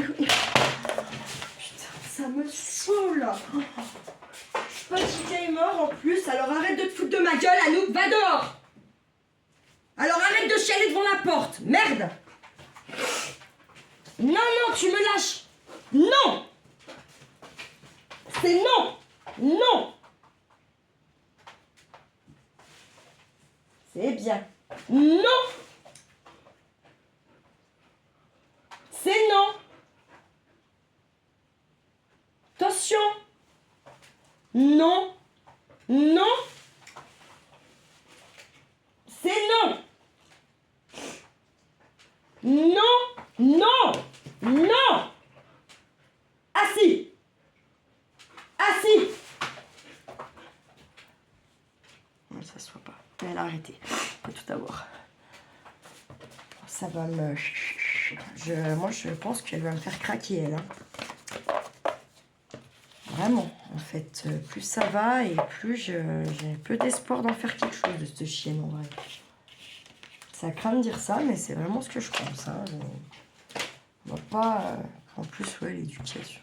Putain, ça me saoule. Petit est mort en plus, alors arrête de te foutre de ma gueule, Anouk, va dehors. Alors arrête de chialer devant la porte, merde. Non, tu me lâches. Non. C'est non. Non. C'est bien. Non. C'est non. Attention. Non. Non. C'est non. Non. Assis. Non, ça se voit pas. Elle a arrêté. On peut tout avoir. Ça va me... Moi, je pense qu'elle va me faire craquer, elle. Hein. Vraiment. En fait, plus ça va et plus j'ai peu d'espoir d'en faire quelque chose de cette chienne, en vrai. Ça craint de dire ça, mais c'est vraiment ce que je pense. Hein. On va pas... En plus, ouais, l'éducation.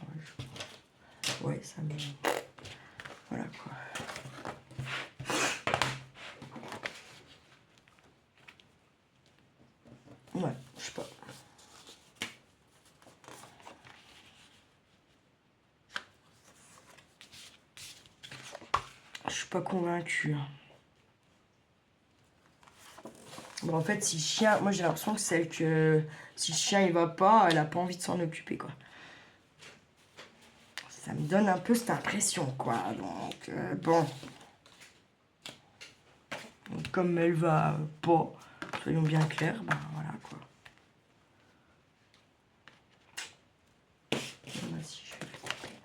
Ouais, ça me... Voilà, quoi. Ouais, je sais pas. Je suis pas convaincue. Bon, en fait, si le chien... Moi, j'ai l'impression que celle que... Si le chien, il va pas, elle a pas envie de s'en occuper, quoi. Ça me donne un peu cette impression, quoi. Donc, bon. Donc, comme elle va pas, soyons bien clairs, ben voilà, quoi. Si je vais le couper.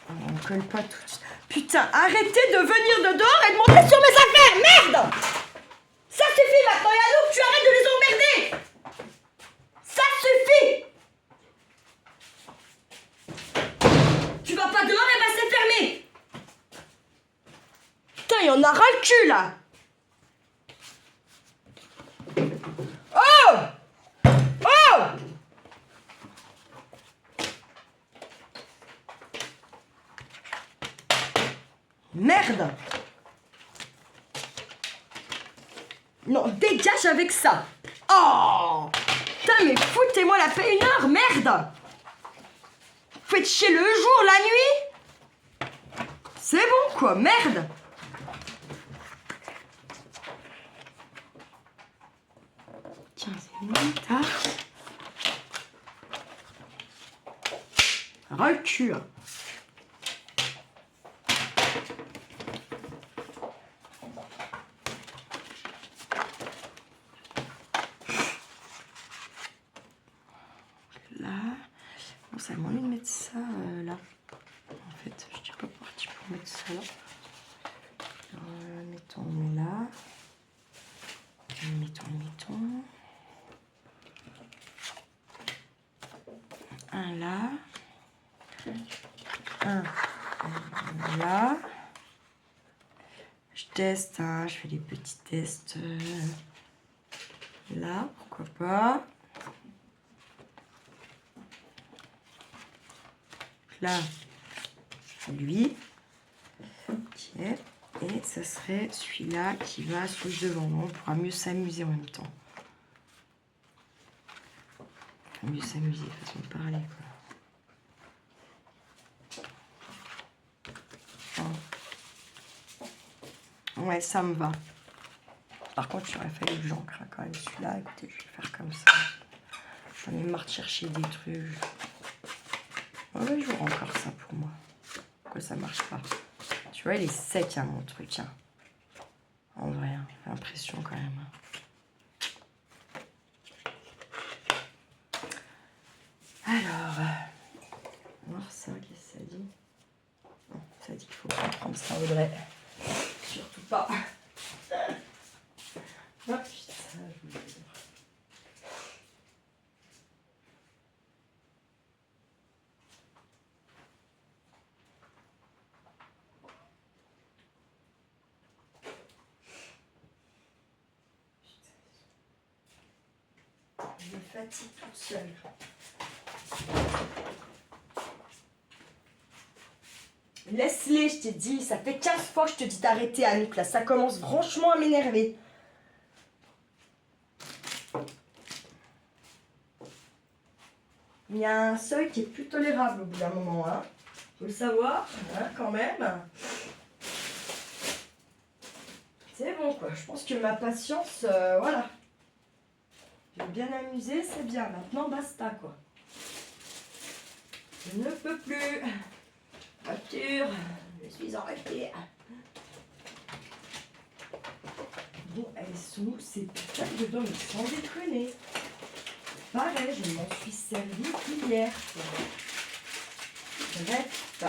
On colle pas tout de suite. Putain, arrêtez de venir de dehors et de monter sur mes affaires, merde! Ça suffit maintenant, Yannouk, tu arrêtes de les emmerder! Ça suffit! Tu vas pas dehors, et ben c'est fermé! Putain, il y en a ras le cul, là! Merde. Non, dégage avec ça. Oh. Putain, mais foutez-moi la paix 1 heure, merde. Faites chier le jour, la nuit. C'est bon, quoi, merde. Minutes, hein. Recule. Là, bon, ça m'ennuie de mettre ça là. En fait, je suis pas partie pour mettre ça là. Mettons, on met là. Mettons. Un là. Un là. Je teste, hein, je fais des petits tests là, pourquoi pas. Là, lui. Ok. Et ça serait celui-là qui va sur le devant. On pourra mieux s'amuser en même temps. Mieux s'amuser, façon de parler, quoi. Ouais, ça me va. Par contre, il aurait fallu que j'ancre quand même celui-là. Écoutez, je vais faire comme ça. J'en ai marre de chercher des trucs. Ouais, je encore ça pour moi. Pourquoi ça marche pas? Tu vois, il est sec, hein, mon truc. Hein. En vrai, hein, j'ai l'impression quand même. Alors, voir ça, qu'est-ce que ça dit? Non, ça dit qu'il faut pas prendre ça, Audrey. Surtout pas. Oh putain, je me dis. Je me fatigue toute seule. Laisse-les, je t'ai dit. Ça fait 15 fois que je te dis d'arrêter, Anouk. Là, ça commence franchement à m'énerver. Il y a un seuil qui est plus tolérable au bout d'un moment. Hein. Faut le savoir, hein, quand même. C'est bon, quoi. Je pense que ma patience, voilà. J'ai bien amusé, c'est bien. Maintenant, basta, quoi. Je ne peux plus. Voiture, je suis arrêtée. Bon, elles sont où ces putains de dents, mais sans déconner. Pareil, je m'en suis servi hier. Bref.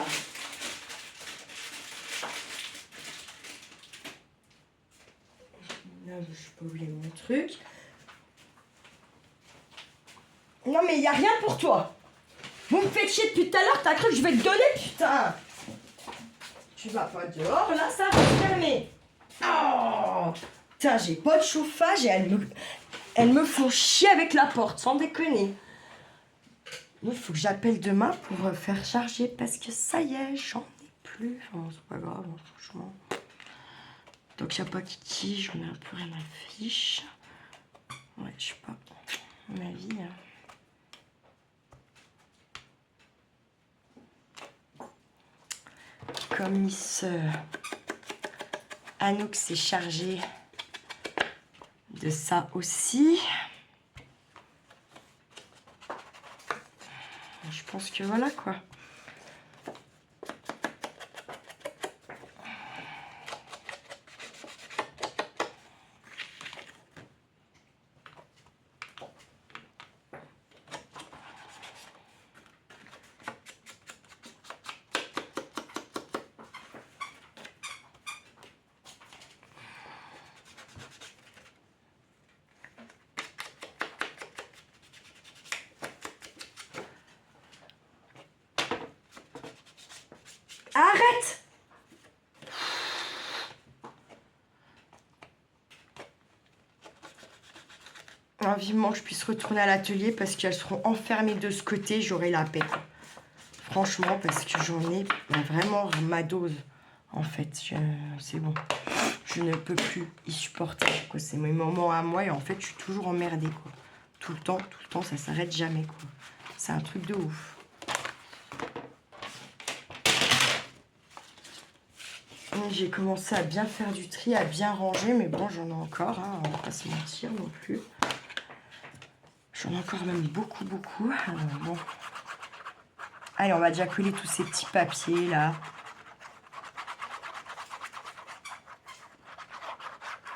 Là, je suis pas oublié mon truc. Non, mais il n'y a rien pour toi. Vous me faites chier depuis tout à l'heure, t'as cru que je vais te donner, putain. Tu vas pas dehors, là, ça va se fermer. Oh putain, j'ai pas de chauffage et elles me font chier avec la porte, sans déconner. Il faut que j'appelle demain pour faire charger, parce que ça y est, j'en ai plus. Enfin, c'est pas grave, hein, franchement. Donc, il n'y a pas Kiki, j'en ai un peu rien à fiche. Ouais, je sais pas. À mon avis... Comme Miss Anouk s'est chargée de ça aussi. Je pense que voilà quoi. Arrête! Ah, vivement que je puisse retourner à l'atelier parce qu'elles seront enfermées de ce côté, j'aurai la paix. Franchement, parce que j'en ai vraiment ma dose En fait, c'est bon. Je ne peux plus y supporter. C'est mes moments à moi et en fait, je suis toujours emmerdée. Quoi. Tout le temps, ça s'arrête jamais. C'est un truc de ouf. J'ai commencé à bien faire du tri, à bien ranger, mais bon, j'en ai encore, hein, on va pas se mentir non plus. J'en ai encore même beaucoup. Alors, bon. Allez, on va déjà coller tous ces petits papiers là.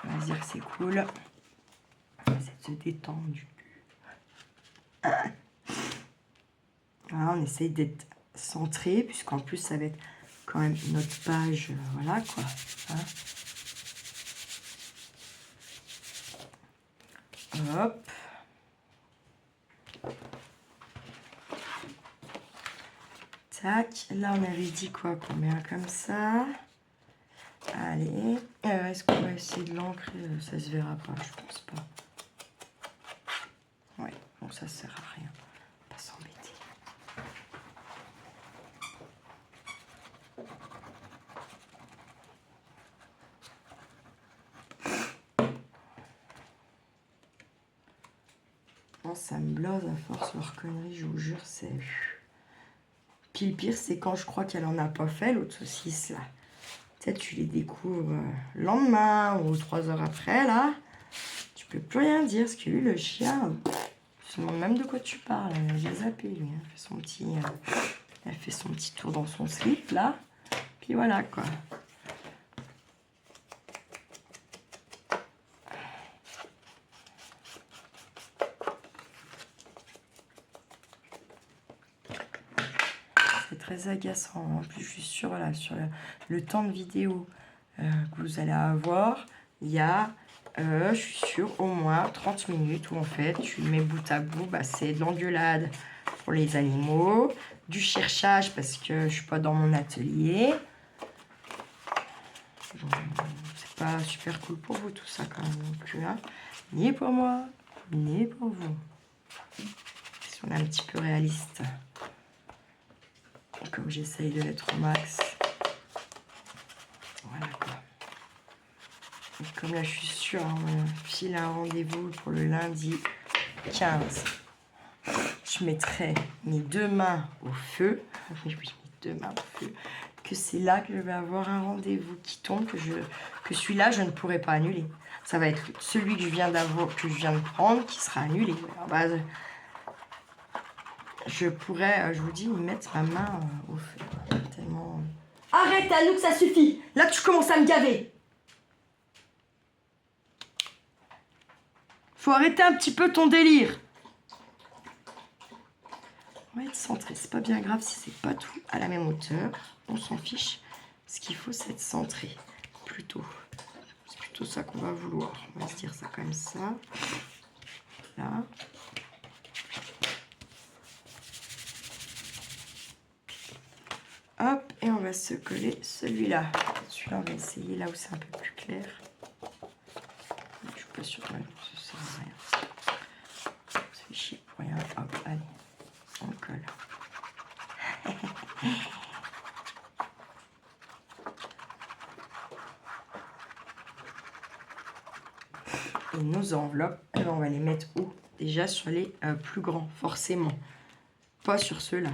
On va se dire que c'est cool. On va essayer de se détendre du cul. Voilà, on essaye d'être centré, puisqu'en plus ça va être quand même notre page, voilà quoi. Hein. Hop. Tac. Là, on avait dit quoi? Qu'on met un comme ça. Allez. Est-ce qu'on va essayer de l'ancrer? Ça se verra pas, je pense pas. Ouais, bon, ça sert à rien. Pas s'embêter. Ça me blase à force leur connerie, je vous jure, c'est... Puis le pire, c'est quand je crois qu'elle en a pas fait, l'autre saucisse, là. Peut-être tu les découvres le lendemain ou 3 heures après, là. Tu peux plus rien dire, parce que lui, le chien, je me demande même de quoi tu parles. J'ai zappé, lui. Elle fait son petit tour dans son slip, là. Puis voilà, quoi. Très agaçant. En plus, je suis sûre, là, sur le temps de vidéo que vous allez avoir, il y a, je suis sûre, au moins 30 minutes où en fait, tu mets bout à bout, bah, c'est de l'engueulade pour les animaux, du cherchage parce que je suis pas dans mon atelier. C'est pas super cool pour vous tout ça quand même non plus, hein. Ni pour moi, ni pour vous. Si on est un petit peu réaliste. Comme j'essaye de l'être au max. Voilà quoi. Et comme là je suis sûre, on me file un rendez-vous pour le lundi 15. Je mettrai mes 2 mains au feu. Oui, mes 2 mains au feu. Que c'est là que je vais avoir un rendez-vous qui tombe, que celui-là je ne pourrai pas annuler. Ça va être celui que je viens de prendre qui sera annulé. Alors, bah, je pourrais, je vous dis, mettre ma main au feu. Tellement... Arrête, Anouk, ça suffit. Là, tu commences à me gaver. Faut arrêter un petit peu ton délire. On va être centré. C'est pas bien grave si c'est pas tout à la même hauteur. On s'en fiche. Ce qu'il faut, c'est être centré. Plutôt. C'est plutôt ça qu'on va vouloir. On va se dire ça comme ça. Là. Hop, et on va se coller celui-là. Celui-là, on va essayer là où c'est un peu plus clair. Je suis pas sûre que ça sert à rien. Ça fait chier pour rien. Hop, allez, on colle. Et nos enveloppes, on va les mettre où? Déjà sur les plus grands, forcément. Pas sur ceux-là.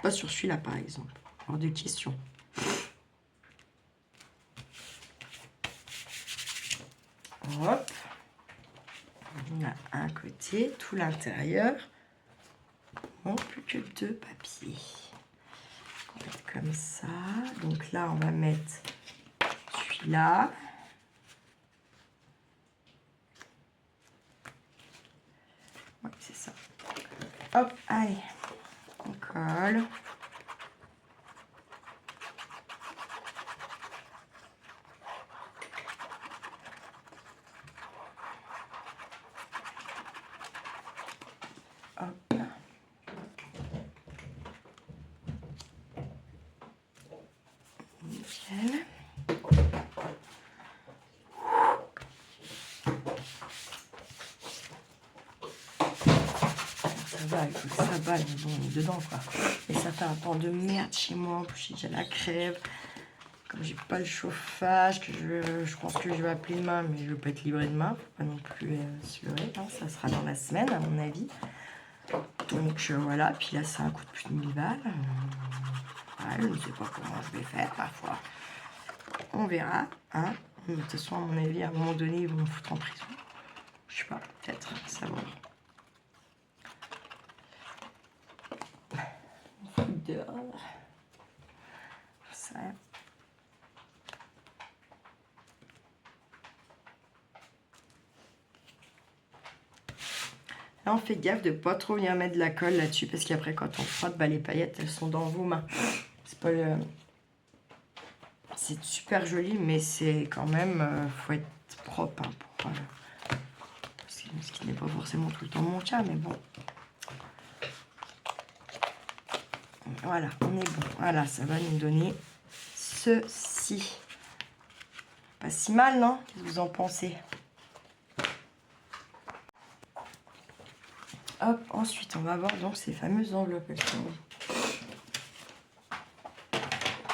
Pas sur celui-là, par exemple. Hors de question. Hop. On a un côté, tout l'intérieur. Bon, plus que 2 papiers. On va mettre comme ça. Donc là, on va mettre celui-là. Ouais, c'est ça. Hop, allez. On colle. Hop. Nickel. Ça va, il faut que ça balle, mais bon, on est dedans quoi. Et ça fait un temps de merde chez moi, en plus j'ai déjà la crève. j'ai pas le chauffage, que je pense que je vais appeler demain, mais je vais pas être livrée demain. Faut pas non plus se leurrer, hein, ça sera dans la semaine à mon avis. Donc voilà, puis là ça a un coût de plus de 1000 balles. Ouais, je ne sais pas comment je vais faire parfois. On verra. Hein. De toute façon, à mon avis, à un moment donné, ils vont me foutre en prison. Je sais pas, peut-être, savoir. Dehors. Ça. Là, on fait gaffe de ne pas trop venir mettre de la colle là-dessus parce qu'après, quand on frotte, bah, les paillettes, elles sont dans vos mains. C'est pas le... C'est super joli, mais c'est quand même... faut être propre hein, pour... ce qui n'est pas forcément tout le temps mon cas, mais bon. Voilà, on est bon. Voilà, ça va nous donner ceci. Pas si mal, non? Qu'est-ce que vous en pensez? Hop, ensuite, on va voir donc ces fameuses enveloppes.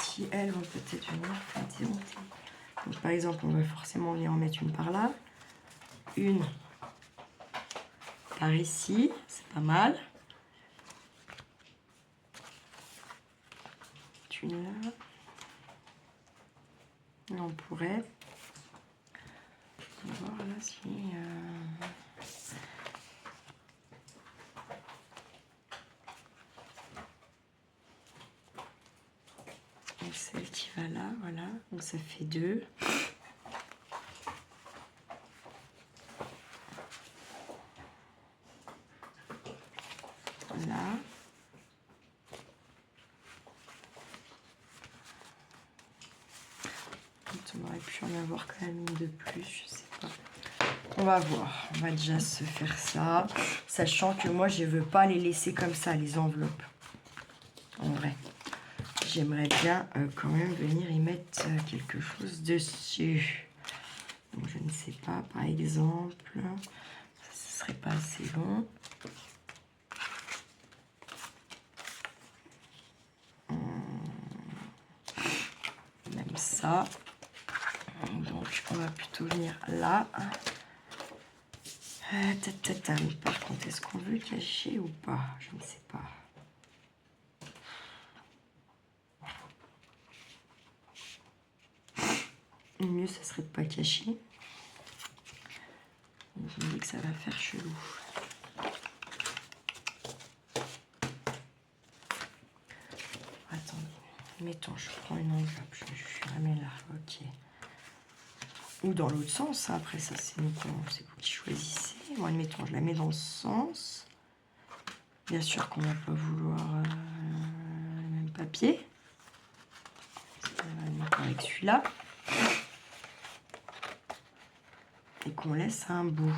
Qui, elles, vont peut-être venir démonter. Donc, par exemple, on va forcément venir en mettre une par là. Une par ici. C'est pas mal. Une là. Là, on pourrait... On va voir là si... Donc celle qui va là, voilà. Donc ça fait 2. Voilà. On aurait pu en avoir quand même une de plus, je sais pas. On va voir. On va déjà se faire ça. Sachant que moi, je veux pas les laisser comme ça, les enveloppes. En vrai. J'aimerais bien quand même venir y mettre quelque chose dessus. Donc, je ne sais pas, par exemple, ce serait pas assez long. Même ça. Donc, on va plutôt venir là. Par contre, est-ce qu'on veut cacher ou pas? Je ne sais pas. Le mieux, ça serait de pas cacher. Je me dis que ça va faire chelou. Attendez, mettons, je prends une enveloppe, je la mets là, ok. Ou dans l'autre sens, hein. Après ça c'est vous qui choisissez. Moi, admettons, je la mets dans le sens. Bien sûr qu'on va pas vouloir le même papier. On va le mettre avec celui-là. Et qu'on laisse un bout.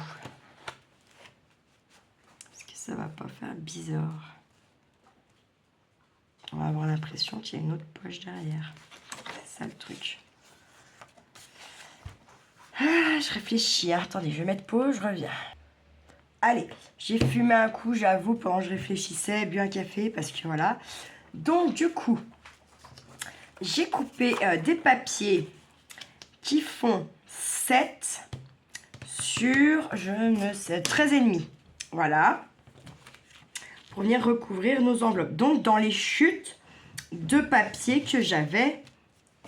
Parce que ça va pas faire bizarre. On va avoir l'impression qu'il y a une autre poche derrière. C'est ça le truc. Ah, je réfléchis. Attendez, je vais mettre pause, je reviens. Allez, j'ai fumé un coup, j'avoue, pendant que je réfléchissais, bu un café, parce que voilà. Donc, du coup, j'ai coupé des papiers qui font 7 sur, je ne sais, 13,5. Voilà. Pour venir recouvrir nos enveloppes. Donc, dans les chutes de papier que j'avais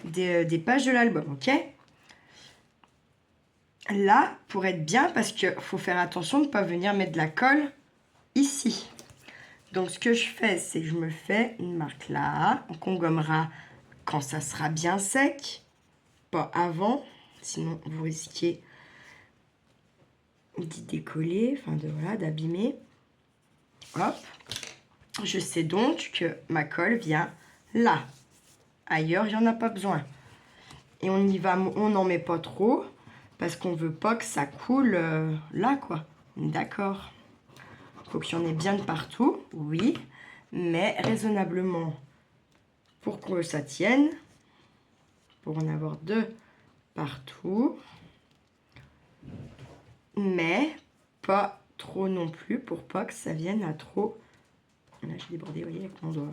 des pages de l'album, ok? Là, pour être bien, parce qu'il faut faire attention de ne pas venir mettre de la colle ici. Donc, ce que je fais, c'est que je me fais une marque là, qu'on gommera quand ça sera bien sec, pas avant, sinon vous risquez d'y décoller, enfin voilà, d'abîmer. Hop, je sais donc que ma colle vient là. Ailleurs, il n'y en a pas besoin. Et on y va, on n'en met pas trop. Parce qu'on veut pas que ça coule là, quoi. D'accord. Faut qu'il y en ait bien de partout, oui. Mais raisonnablement, pour que ça tienne. Pour en avoir 2 partout. Mais pas trop non plus, pour pas que ça vienne à trop... Là, j'ai débordé, vous voyez, avec mon doigt.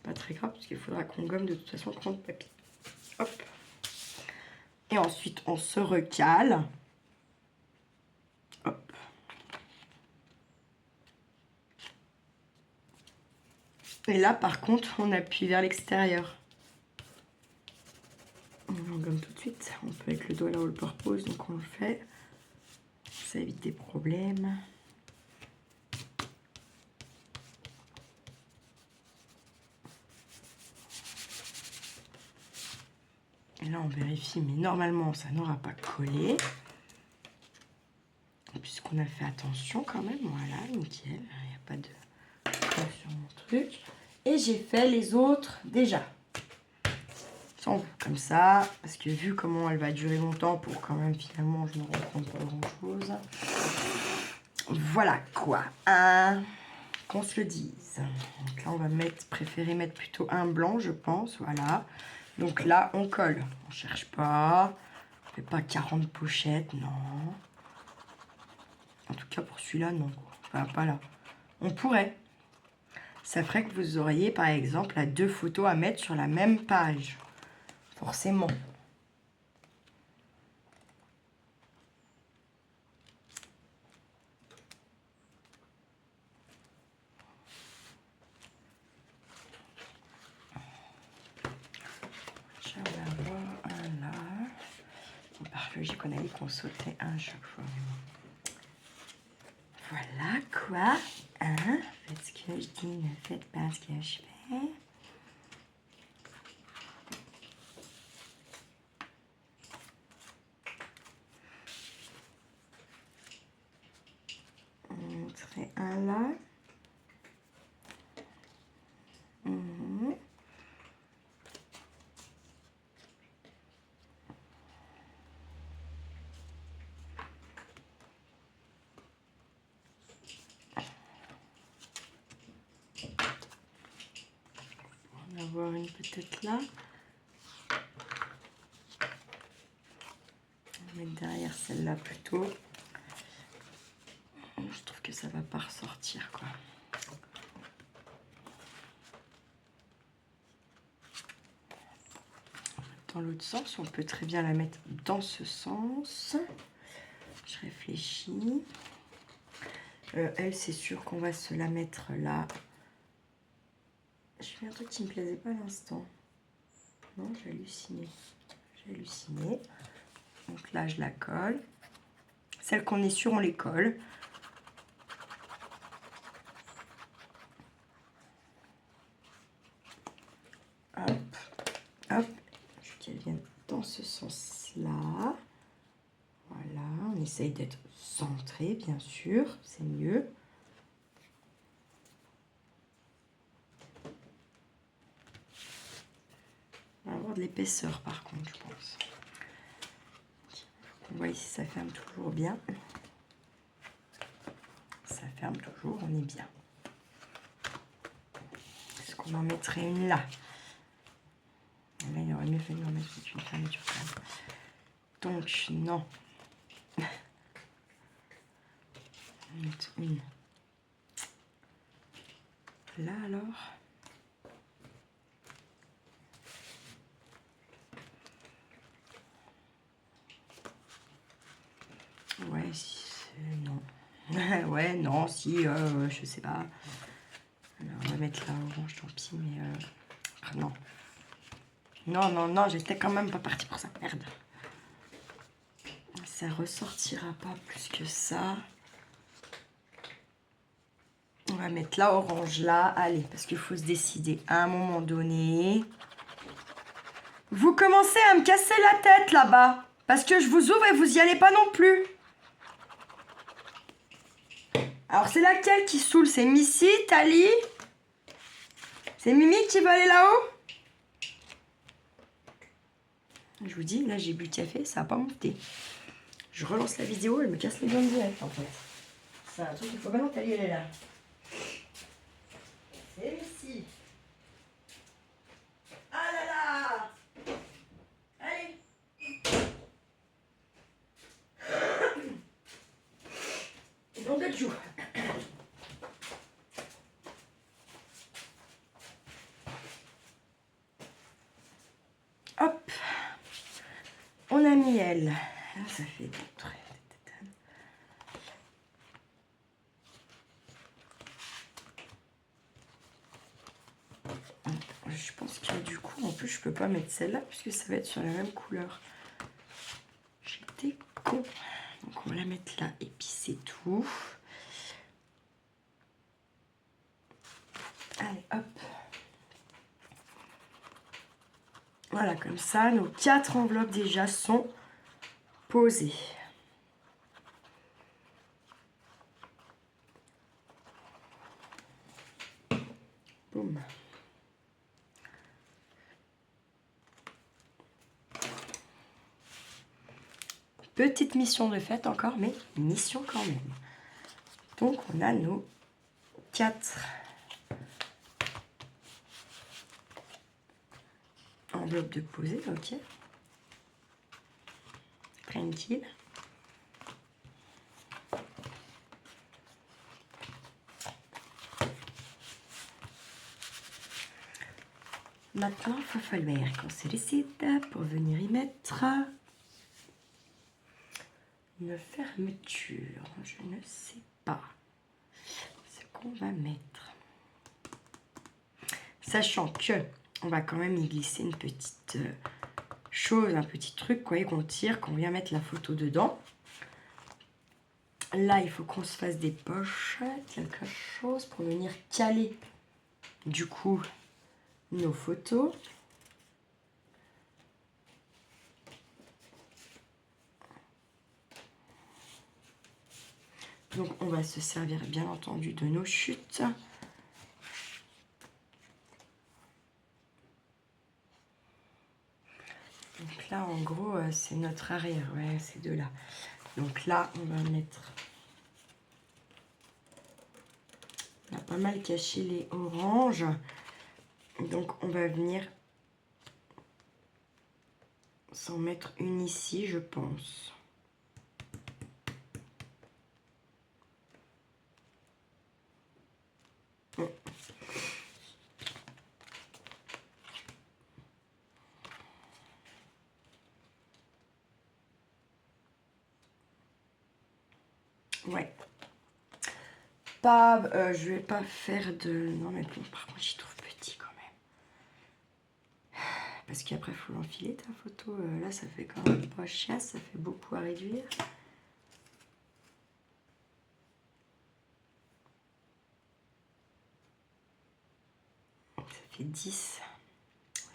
C'est pas très grave parce qu'il faudra qu'on gomme de toute façon 30 papilles. Hop. Et ensuite, on se recale. Hop. Et là, par contre, on appuie vers l'extérieur. On gomme tout de suite. On peut avec le doigt là où le purpose, donc on le fait. Ça évite des problèmes. Et là, on vérifie, mais normalement, ça n'aura pas collé. Puisqu'on a fait attention quand même. Voilà, nickel. Il n'y a pas de colle sur mon truc. Et j'ai fait les autres déjà. Sans vous, comme ça. Parce que vu comment elle va durer longtemps, pour quand même, finalement, je ne reprends pas grand-chose. Voilà quoi. Qu'on se le dise. Donc là, on va préférer mettre plutôt un blanc, je pense. Voilà. Donc là, on colle. On cherche pas. On fait pas 40 pochettes, non. En tout cas, pour celui-là, non. Enfin, pas là. On pourrait. Ça ferait que vous auriez, par exemple, là, 2 photos à mettre sur la même page. Forcément. J'en vais avoir un là. Par logique, on a dit qu'on sautait un chaque fois. Voilà quoi. Hein? Faites ce que je dis, ne faites pas ce que je fais. On mettrait un là. On va avoir une peut-être là. On va mettre derrière celle-là plutôt. Je trouve que ça va pas ressortir quoi. Dans l'autre sens, on peut très bien la mettre dans ce sens. Je réfléchis. Elle, c'est sûr qu'on va se la mettre là. Je fais un truc qui me plaisait pas à l'instant. Non, j'ai halluciné. J'ai halluciné. Donc là, je la colle. Celles qu'on est sûr, on les colle. Hop, hop. Je veux qu'elles viennent dans ce sens-là. Voilà, on essaye d'être centré, bien sûr. C'est mieux. On va avoir de l'épaisseur, par contre, je pense. On voit ici, ça ferme toujours bien. Ça ferme toujours, on est bien. Est-ce qu'on en mettrait une là? Là, il aurait mieux fallu en mettre une fermeture quand même. Donc, non. On va mettre une. Là, alors. Ouais, si, non. Ouais, non, si, je sais pas. Alors, on va mettre là orange, tant pis, mais non. Non, non, non, j'étais quand même pas partie pour ça. Merde. Ça ressortira pas plus que ça. On va mettre là orange là. Allez, parce qu'il faut se décider à un moment donné. Vous commencez à me casser la tête là-bas. Parce que je vous ouvre et vous y allez pas non plus. Alors, c'est laquelle qui saoule? C'est Missy, Tali? C'est Mimi qui veut aller là-haut? Je vous dis, là, j'ai bu le café, ça n'a pas monté. Je relance la vidéo, elle me casse les dents direct, en fait. C'est un truc, il faut maintenant Tali, elle est là. C'est Missy. Ah là là! Allez! Donc, elle joue. Daniel. Ah, ça fait d'autres. Je pense que du coup, en plus, je peux pas mettre celle-là puisque ça va être sur la même couleur. J'étais con. Donc, on va la mettre là et puis c'est tout. Allez, hop. Voilà, comme ça, nos 4 enveloppes déjà sont posées. Boum. Petite mission de fête encore, mais mission quand même. Donc, on a nos 4 enveloppes de posée, ok. Tranquille. Maintenant, il va falloir qu'on se décide pour venir y mettre une fermeture. Je ne sais pas ce qu'on va mettre. Sachant que on va quand même y glisser une petite chose, un petit truc, quoi, qu'on tire, qu'on vient mettre la photo dedans. Là, il faut qu'on se fasse des poches, quelque chose pour venir caler du coup nos photos. Donc, on va se servir bien entendu de nos chutes. Donc là, en gros, c'est notre arrière, ouais, ces deux-là. Donc là, on va mettre... On a pas mal caché les oranges. Donc, on va venir s'en mettre une ici, je pense. Ouais. Pas, je vais pas faire de... Non, mais bon, par contre, j'y trouve petit quand même. Parce qu'après, il faut l'enfiler, ta photo. Là, ça fait quand même pas chiasse, ça fait beaucoup à réduire. Ça fait 10.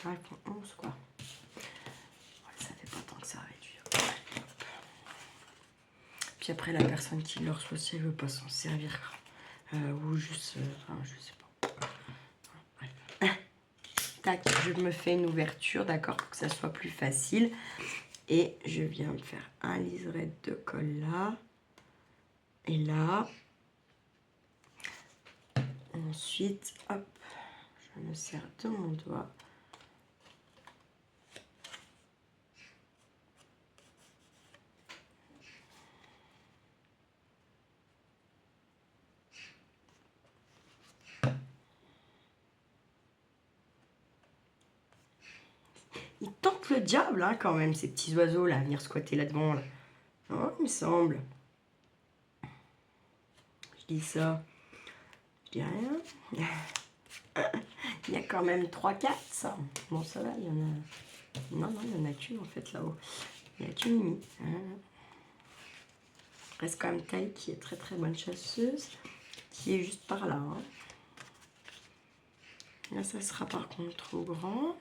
Là, il faut 11, quoi. Ouais, ça fait pas tant que ça à réduire. Puis après, la personne qui le reçoit, si elle veut pas s'en servir, ou juste... enfin, je sais pas. Bref. Tac, je me fais une ouverture, d'accord, pour que ça soit plus facile. Et je viens de faire un liseré de colle là. Et là. Ensuite, hop, je me sers de mon doigt. Ils tentent le diable, hein, quand même, ces petits oiseaux là, à venir squatter là devant. Là. Oh, il me semble. Je dis ça. Je dis rien. Il y a quand même 3-4, ça. Bon, ça va, il y en a... Non, il y en a qu'une, en fait, là-haut. Il n'y a qu'une Mimi. Reste quand même Taille, qui est très, très bonne chasseuse, qui est juste par là. Hein. Là, ça sera par contre trop grand.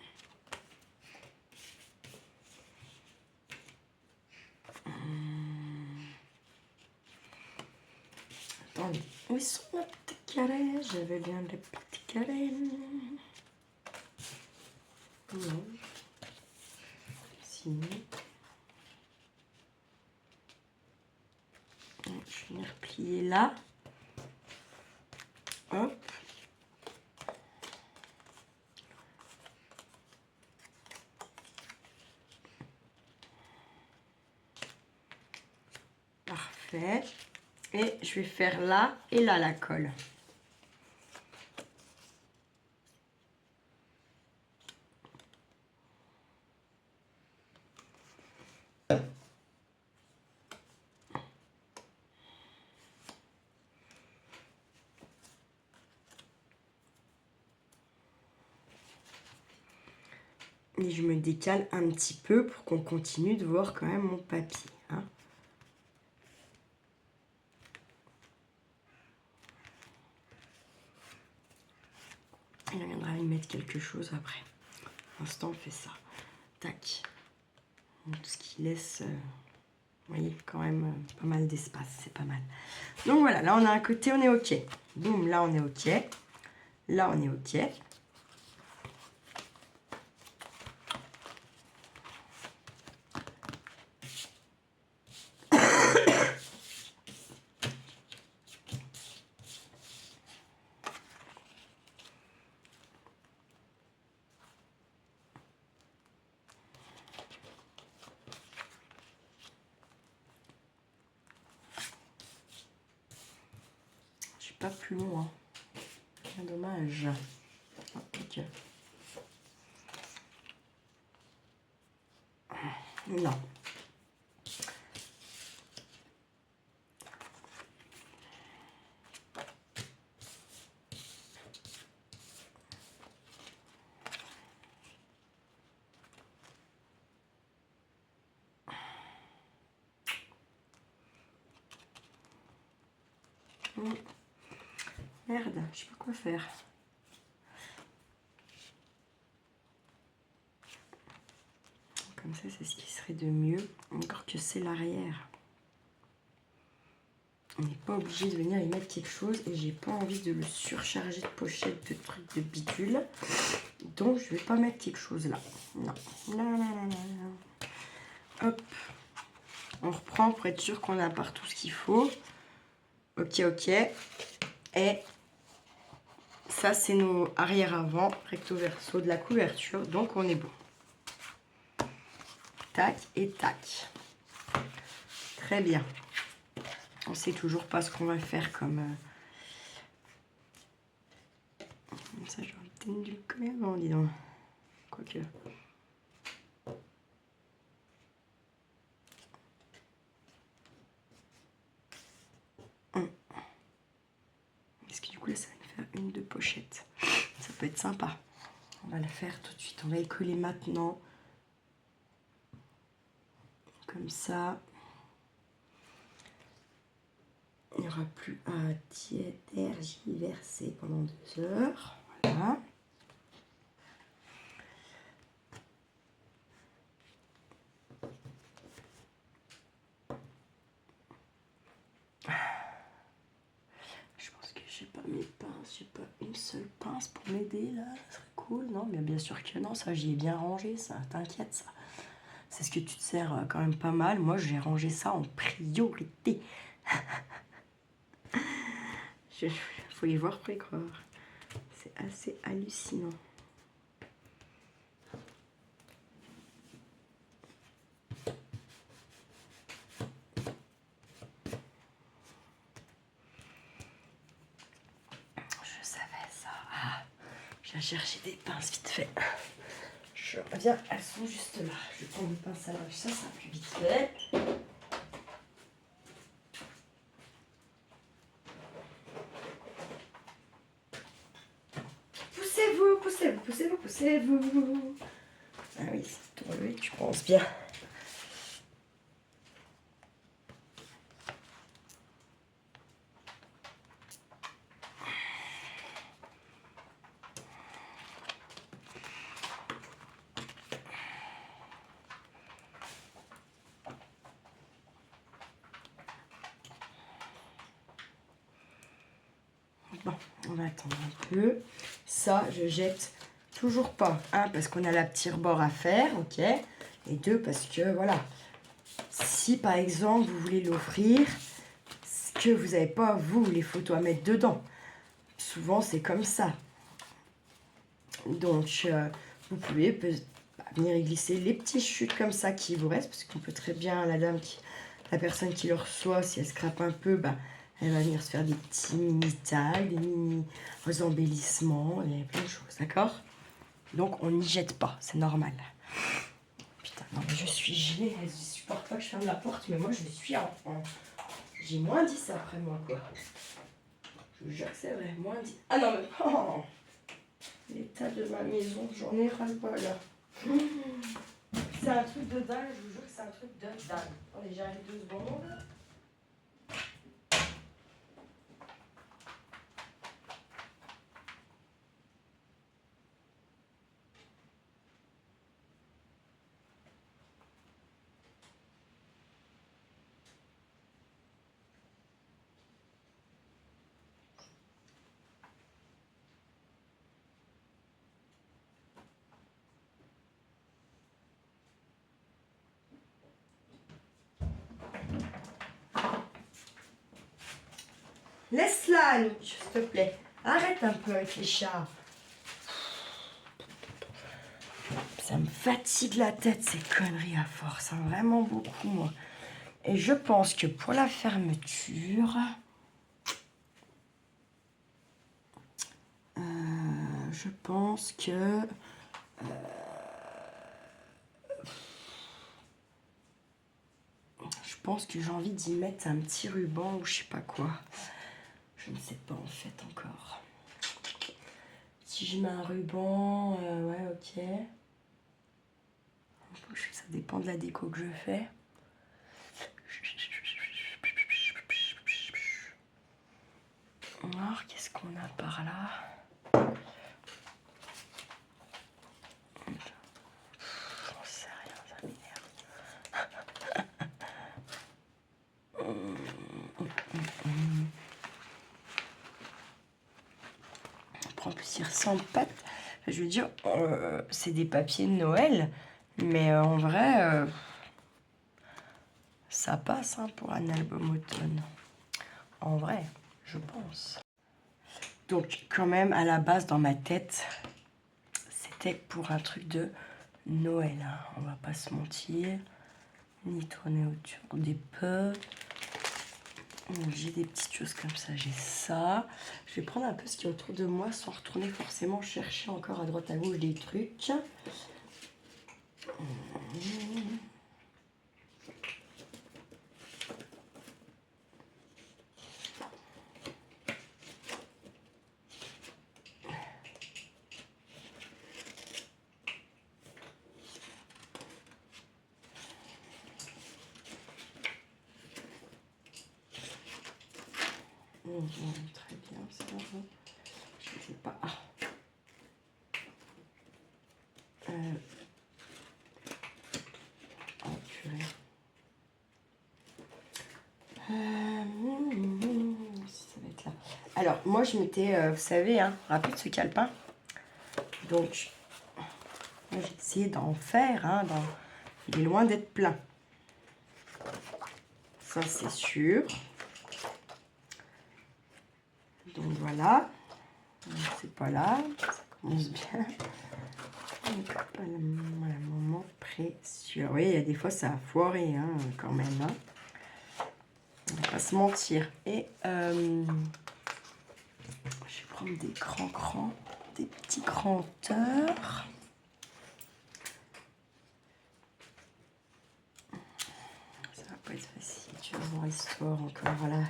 Attendez, où sont les petits carrés? J'avais bien les petits carrés. Non. Si. Je vais venir plier là. Hop. Parfait. Et je vais faire là et là la colle. Et je me décale un petit peu pour qu'on continue de voir quand même mon papier. Hein. Il viendra y mettre quelque chose après. Pour l'instant, on fait ça. Tac. Tout ce qui laisse, vous voyez, quand même pas mal d'espace. C'est pas mal. Donc voilà, là on a un côté, on est OK. Boum, là on est OK. Là on est OK. Je suis pas plus loin. Dommage. OK. Non. Merde, je sais pas quoi faire. Comme ça, c'est ce qui serait de mieux. Encore que c'est l'arrière. On n'est pas obligé de venir y mettre quelque chose et j'ai pas envie de le surcharger de pochettes, de trucs, de bidule. Donc je vais pas mettre quelque chose là. Non. Hop. On reprend pour être sûr qu'on a partout ce qu'il faut. Ok, ok. Et ça, c'est nos arrière-avant, recto-verso de la couverture. Donc on est bon. Tac et tac. Très bien. On sait toujours pas ce qu'on va faire comme... Ça, j'aurais peut-être dû le coller avant, dis donc. Quoique... Parce que du coup, là, ça va me faire une, deux pochettes. Ça peut être sympa. On va le faire tout de suite. On va y coller maintenant. Comme ça. Il n'y aura plus à tergiverser pendant 2 heures. Voilà. Je pense que j'ai pas mes pinces. J'ai pas une seule pince pour m'aider là. Ça serait cool, non? Mais bien sûr que non. Ça, j'y ai bien rangé. Ça, t'inquiète, ça. C'est ce que tu te sers quand même pas mal. Moi, j'ai rangé ça en priorité. Faut les voir pour y croire. C'est assez hallucinant. Je savais ça. Ah, je viens chercher des pinces vite fait. Je reviens, elles sont juste là. Je prends une pince à linge, ça sera plus vite fait. Poussez-vous, poussez-vous, poussez-vous, poussez-vous. Ah oui, c'est pour lui, tu penses bien. Bon, on va attendre un peu. Ça, je jette toujours pas. Un, parce qu'on a la petite rebord à faire, ok. Et deux, parce que, voilà. Si, par exemple, vous voulez l'offrir, que vous n'avez pas, vous, les photos à mettre dedans. Souvent, c'est comme ça. Donc, vous pouvez venir y glisser les petits chutes comme ça qui vous restent. Parce qu'on peut très bien, la personne qui le reçoit, si elle scrape un peu, bah, elle va venir se faire des petits mini-tags, des mini-embellissements, il y a plein de choses, d'accord? Donc, on n'y jette pas, c'est normal. Putain, non, mais je suis gelée, elle ne supporte pas que je ferme la porte, mais moi, je suis en... J'ai moins 10 après moi, quoi. Je vous jure que c'est vrai, moins 10. Ah non, mais... Oh, l'état de ma maison, j'en ai ras-le-bol, là. C'est un truc de dingue, je vous jure que c'est un truc de dingue. Attendez, j'arrive 2 secondes. Laisse-la, Anouk, s'il te plaît. Arrête un peu avec les chats. Ça me fatigue la tête, ces conneries à force. Hein, vraiment beaucoup, moi. Et je pense que pour la fermeture... je pense que... je pense que j'ai envie d'y mettre un petit ruban ou je sais pas quoi. Je ne sais pas en fait encore. Si je mets un ruban, ouais, ok. Ça dépend de la déco que je fais. Alors, qu'est-ce qu'on a par là? J'en sais rien, ça m'énerve. En plus, il ressemble pas. Je veux dire, c'est des papiers de Noël, mais en vrai, ça passe hein, pour un album automne. En vrai, je pense. Donc, quand même, à la base, dans ma tête, c'était pour un truc de Noël. Hein. On va pas se mentir. Ni tourner autour des peu. J'ai des petites choses comme ça. J'ai ça. Je vais prendre un peu ce qui est autour de moi sans retourner forcément chercher encore à droite à gauche des trucs. Très bien, ça. Je ne sais pas. Ah. Oh, purée. Ça va être là. Alors, moi, je m'étais, vous savez, hein, rappelé de ce calepin. Donc, j'ai essayé d'en faire. Hein, il est loin d'être plein. Ça, c'est sûr. Donc, voilà. C'est pas là. Ça commence bien. Voilà, moment précieux. Oui, il y a des fois, ça a foiré, hein, quand même. Hein. On va pas se mentir. Et je vais prendre des grands crans, des petits crans hauteur. Ça va pas être facile. Tu vas voir l'histoire encore. Voilà.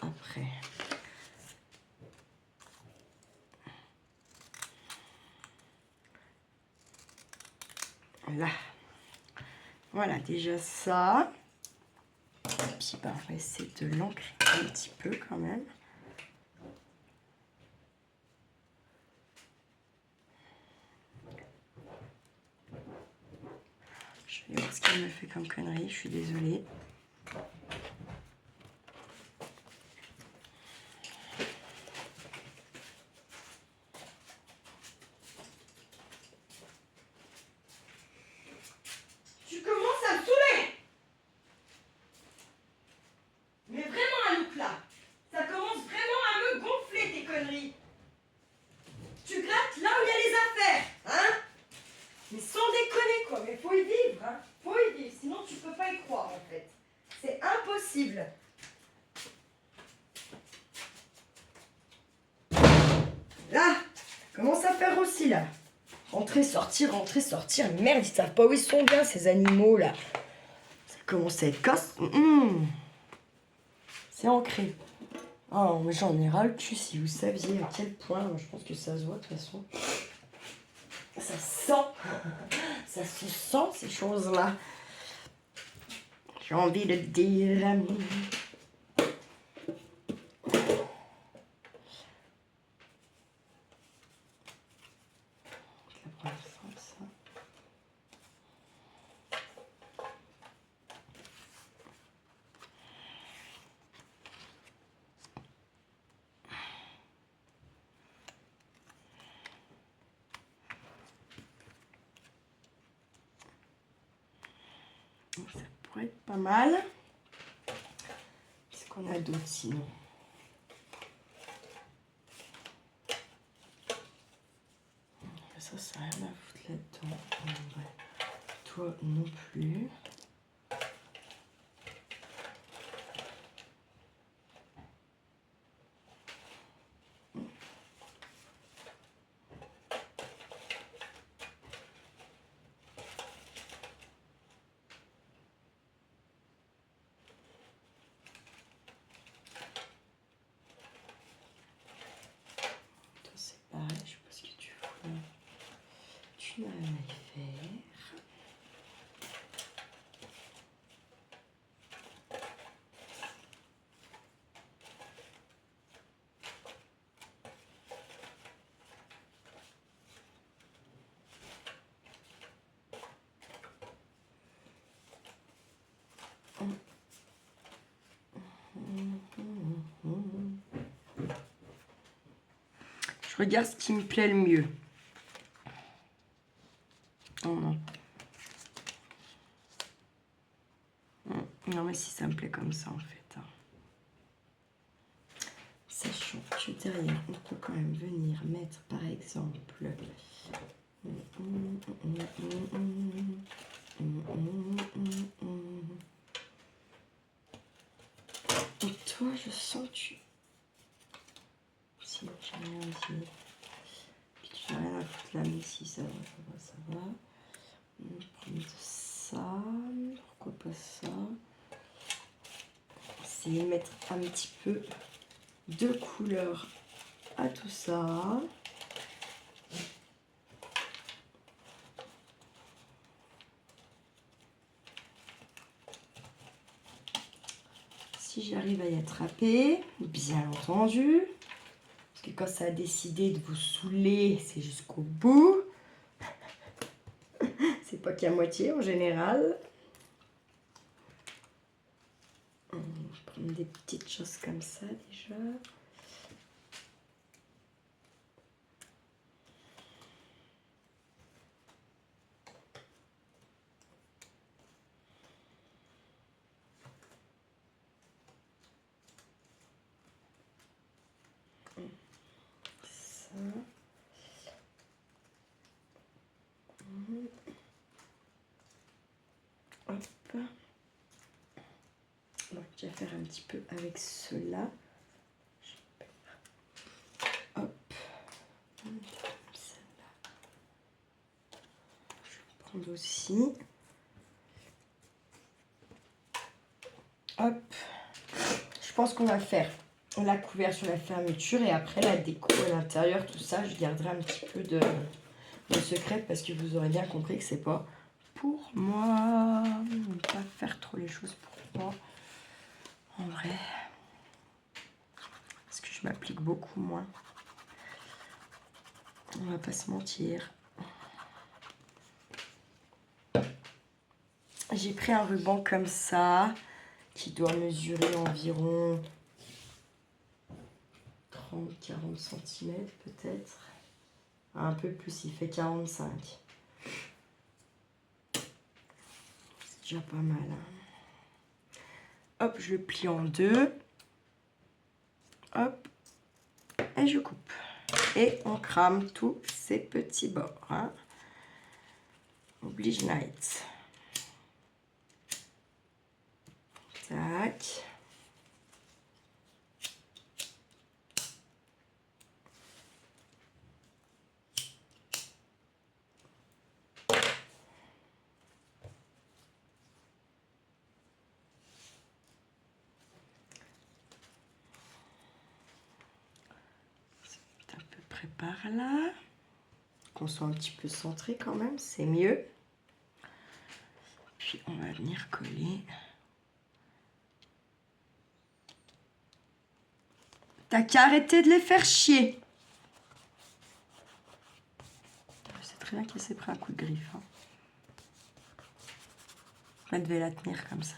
Après. Là. Voilà, déjà ça. Et puis, bah, on va essayer de l'ancrer un petit peu quand même. Je vais voir ce qu'elle me fait comme connerie, je suis désolée. Sinon, tu peux pas y croire, en fait. C'est impossible. Commence à faire aussi là. Rentrer, sortir, merde, ils savent pas où ils sont bien ces animaux là. Ça commence à être casse. C'est ancré. Oh, mais j'en ai ras le cul si vous saviez à quel point. Je pense que ça se voit de toute façon. Ça sent. Ça se sent ces choses-là. J'ai envie de le dire. Ça pourrait être pas mal. Qu'est-ce qu'on a d'autre sinon? Ça n'a rien à foutre là-dedans. Ouais. Toi non plus. Pareil, je sais pas ce que tu fous là. Tu n'as rien à faire. Je regarde ce qui me plaît le mieux. Oh non. Non mais si ça me plaît comme ça en fait. Sachant que derrière on peut quand même venir mettre par exemple et toi je sens que tu... Si j'ai rien dit. Puis tu n'as rien à foutre là, mais si ça va, ça va. On va prendre ça. Pourquoi pas ça? Essayer de mettre un petit peu de couleur à tout ça. Si j'arrive à y attraper, bien entendu. Parce que quand ça a décidé de vous saouler, c'est jusqu'au bout. C'est pas qu'à moitié en général. On va prendre des petites choses comme ça déjà. Ça. Hop. On va déjà faire un petit peu avec cela. Hop. Celle-là. Je vais prendre aussi. Hop. Je pense qu'on va faire la couverture, la fermeture et après la déco à l'intérieur, tout ça, je garderai un petit peu de secret parce que vous aurez bien compris que c'est pas pour moi. Ne pas faire trop les choses pour moi. En vrai. Parce que je m'applique beaucoup moins. On va pas se mentir. J'ai pris un ruban comme ça qui doit mesurer environ 30-40 cm peut-être. Un peu plus, il fait 45. C'est déjà pas mal. Hop, je le plie en deux. Hop. Et je coupe. Et on crame tous ces petits bords. Hein. Oblige night. Tac. près par là. Qu'on soit un petit peu centré quand même, c'est mieux. Puis on va venir coller. T'as qu'à arrêter de les faire chier. Je sais très bien qu'il s'est pris un coup de griffe. Hein. Elle devait la tenir comme ça.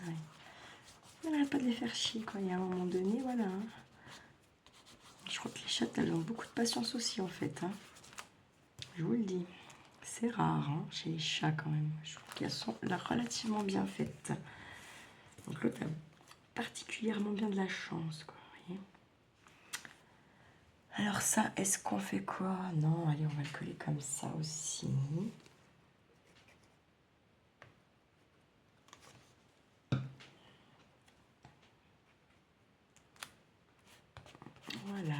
Elle n'arrête pas de les faire chier, quoi. Il y a un moment donné, voilà. Hein. Je crois que les chattes, elles ont beaucoup de patience aussi, en fait. Hein. Je vous le dis. C'est rare, hein, chez les chats, quand même. Je trouve qu'elles sont là relativement bien faites. Donc l'autre a particulièrement bien de la chance, quoi. Vous voyez. Alors ça, est-ce qu'on fait quoi? Non, allez, on va le coller comme ça aussi. Voilà.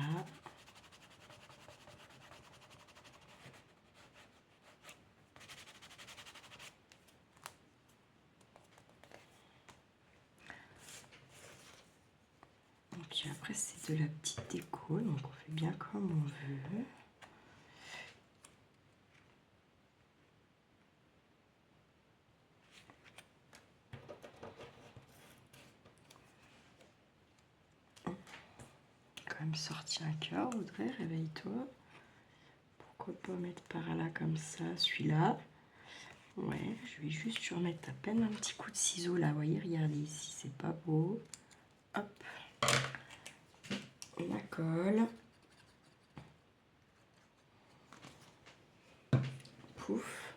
Et puis après, c'est de la petite déco, donc on fait bien comme on veut. Quand même sorti un cœur, Audrey, réveille-toi. Pourquoi pas mettre par là comme ça, celui-là. Ouais, je vais juste remettre à peine un petit coup de ciseau là, vous voyez, regardez ici, c'est pas beau. Hop, on la colle. Pouf.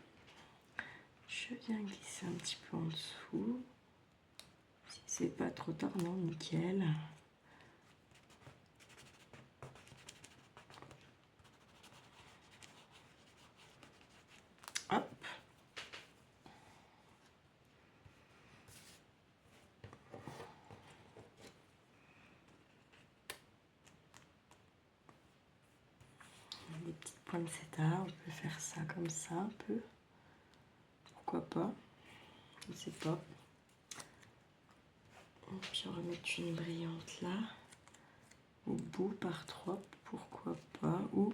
Je viens glisser un petit peu en dessous. Si c'est pas trop tard, non, nickel. Hop. Des petites pointes on peut faire ça comme ça un peu. Pourquoi pas? Je ne sais pas. Et puis on va mettre une brillante là. Au bout par 3, pourquoi pas? Ou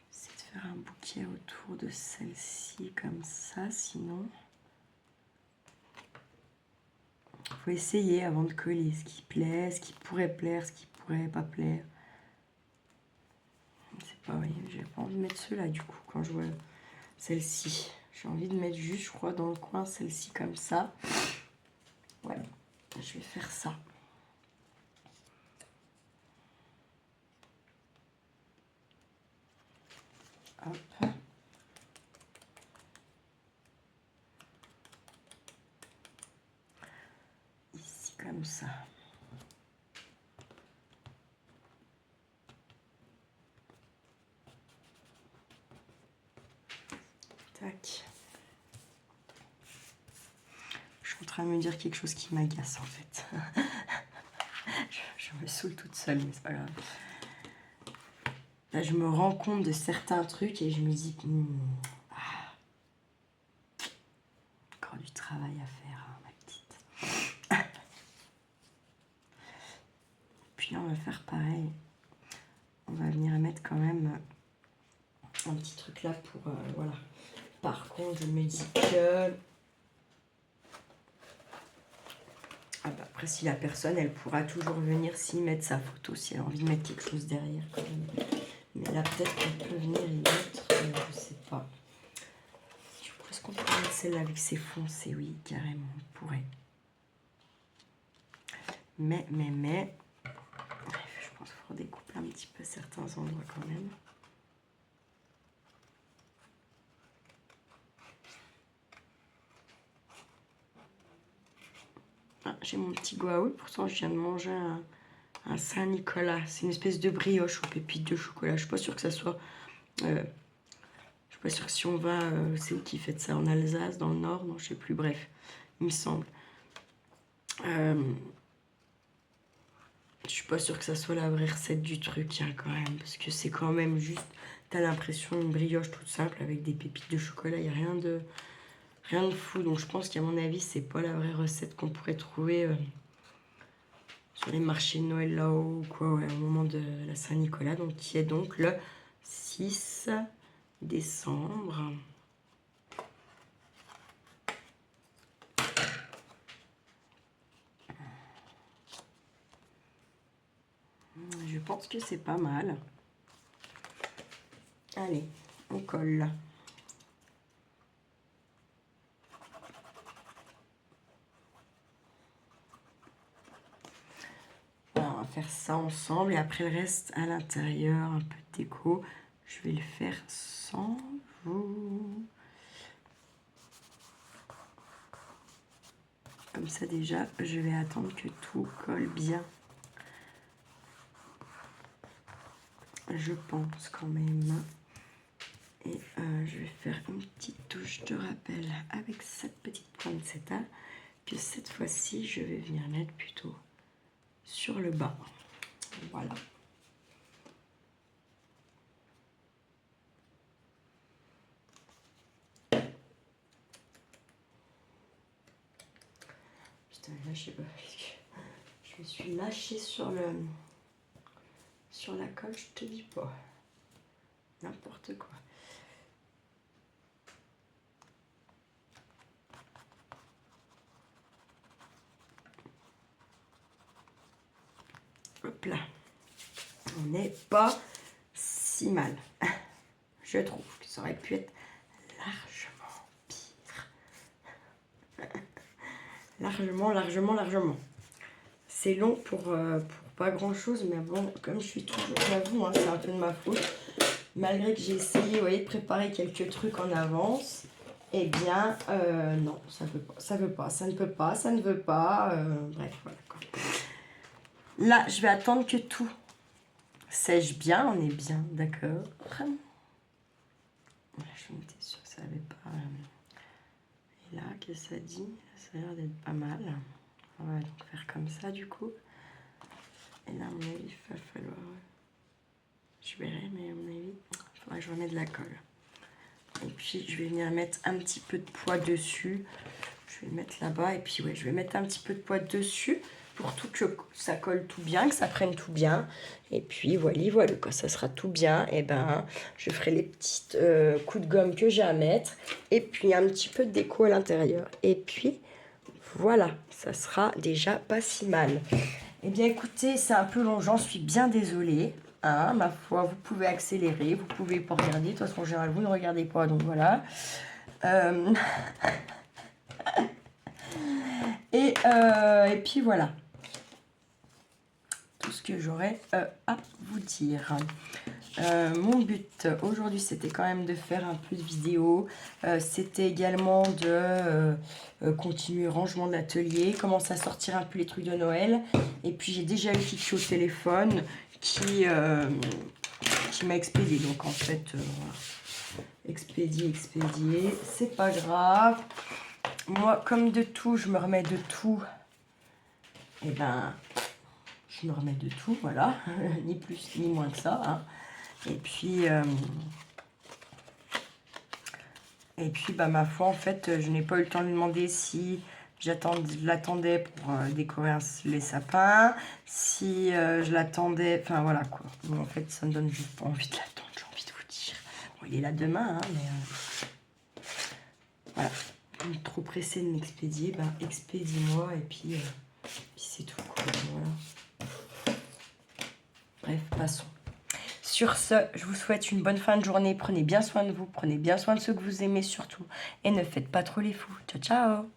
c'est de faire un bouquet autour de celle-ci comme ça, sinon il faut essayer avant de coller ce qui plaît, ce qui pourrait plaire, ce qui pourrait pas plaire. Je sais pas, oui, j'ai pas envie de mettre ceux-là du coup quand je vois celle-ci. J'ai envie de mettre juste, je crois, dans le coin celle-ci comme ça. Ouais, je vais faire ça. Hop. Ici comme ça. Tac. Je suis en train de me dire quelque chose qui m'agace en fait. je me saoule toute seule, mais c'est pas grave. Là, je me rends compte de certains trucs et je me dis encore du travail à faire, hein, ma petite. Puis là, on va faire pareil. On va venir mettre quand même un petit truc là pour... voilà. Par contre, je me dis que... Ah bah après, si la personne, elle pourra toujours venir s'y mettre sa photo, si elle a envie de mettre quelque chose derrière. Quand même. Mais là, peut-être qu'elle peut venir y mettre, je sais pas. Est-ce qu'on peut mettre celle-là avec ses foncés? Oui, carrément, on pourrait. Mais, je pense qu'il faut découper un petit peu certains endroits quand même. Ah, j'ai mon petit goût, pourtant je viens de manger un Saint-Nicolas. C'est une espèce de brioche aux pépites de chocolat. Je suis pas sûre que ça soit... je suis pas sûre que si on va... c'est où qu'ils fêtent ça? En Alsace, dans le Nord? Non, je sais plus, bref, il me semble. Je suis pas sûre que ça soit la vraie recette du truc, hein, quand même, parce que c'est quand même juste, t'as l'impression une brioche toute simple avec des pépites de chocolat, il n'y a rien de fou, donc je pense qu'à mon avis, c'est pas la vraie recette qu'on pourrait trouver sur les marchés de Noël là-haut, ou quoi, ouais, au moment de la Saint-Nicolas, donc qui est donc le 6 décembre. Je pense que c'est pas mal. Allez, on colle. Voilà, on va faire ça ensemble et après le reste à l'intérieur, un peu de déco. Je vais le faire sans vous. Comme ça déjà, je vais attendre que tout colle bien. Je pense quand même. Et je vais faire une petite touche de rappel avec cette petite pointe-là que cette fois-ci, je vais venir mettre plutôt sur le bas. Voilà. Putain, là, je sais pas. Je me suis lâchée sur la colle, je te dis pas. N'importe quoi. Hop là. On n'est pas si mal. Je trouve que ça aurait pu être largement pire. Largement. C'est long pour pas grand chose, mais bon, comme je suis toujours, j'avoue, hein, c'est un peu de ma faute. Malgré que j'ai essayé, vous voyez, de préparer quelques trucs en avance, eh bien, non, ça ne veut pas. Bref, voilà quoi. Là, je vais attendre que tout sèche bien, on est bien, d'accord. Je m'étais sûre que ça n'avait pas... Et là, qu'est-ce que ça dit? Ça a l'air d'être pas mal. On va donc faire comme ça, du coup. Et là, à mon avis, il va falloir... Je verrai, mais à mon avis, il faudra que je remette de la colle. Et puis, je vais venir mettre un petit peu de poids dessus. Je vais le mettre là-bas. Et puis, ouais, je vais mettre un petit peu de poids dessus pour tout que ça colle tout bien, que ça prenne tout bien. Et puis, voilà, quand ça sera tout bien, et ben, je ferai les petites coups de gomme que j'ai à mettre. Et puis, un petit peu de déco à l'intérieur. Et puis, voilà, ça sera déjà pas si mal. Eh bien, écoutez, c'est un peu long, j'en suis bien désolée. Hein, ma foi, vous pouvez accélérer, vous pouvez pas regarder. De toute façon, en général, vous ne regardez pas, donc voilà. Et puis voilà. Tout ce que j'aurais à vous dire. Mon but aujourd'hui, c'était quand même de faire un peu de vidéo. C'était également de continuer le rangement de l'atelier, commencer à sortir un peu les trucs de Noël. Et puis, j'ai déjà eu Kiki au téléphone qui m'a expédié. Donc, en fait, voilà. Expédié, c'est pas grave. Moi, comme de tout, je me remets de tout. Et ben, je me remets de tout, voilà. Ni plus ni moins que ça. Hein. Et puis, bah, ma foi, en fait, je n'ai pas eu le temps de lui demander si je l'attendais pour décorer les sapins, si je l'attendais, enfin voilà quoi. Bon, en fait, ça me donne juste pas envie de l'attendre, j'ai envie de vous dire. Bon, il est là demain, hein, mais voilà. Trop pressé de m'expédier, bah, expédie-moi et puis c'est tout quoi. Voilà. Bref, passons. Sur ce, je vous souhaite une bonne fin de journée. Prenez bien soin de vous, prenez bien soin de ceux que vous aimez surtout. Et ne faites pas trop les fous. Ciao, ciao!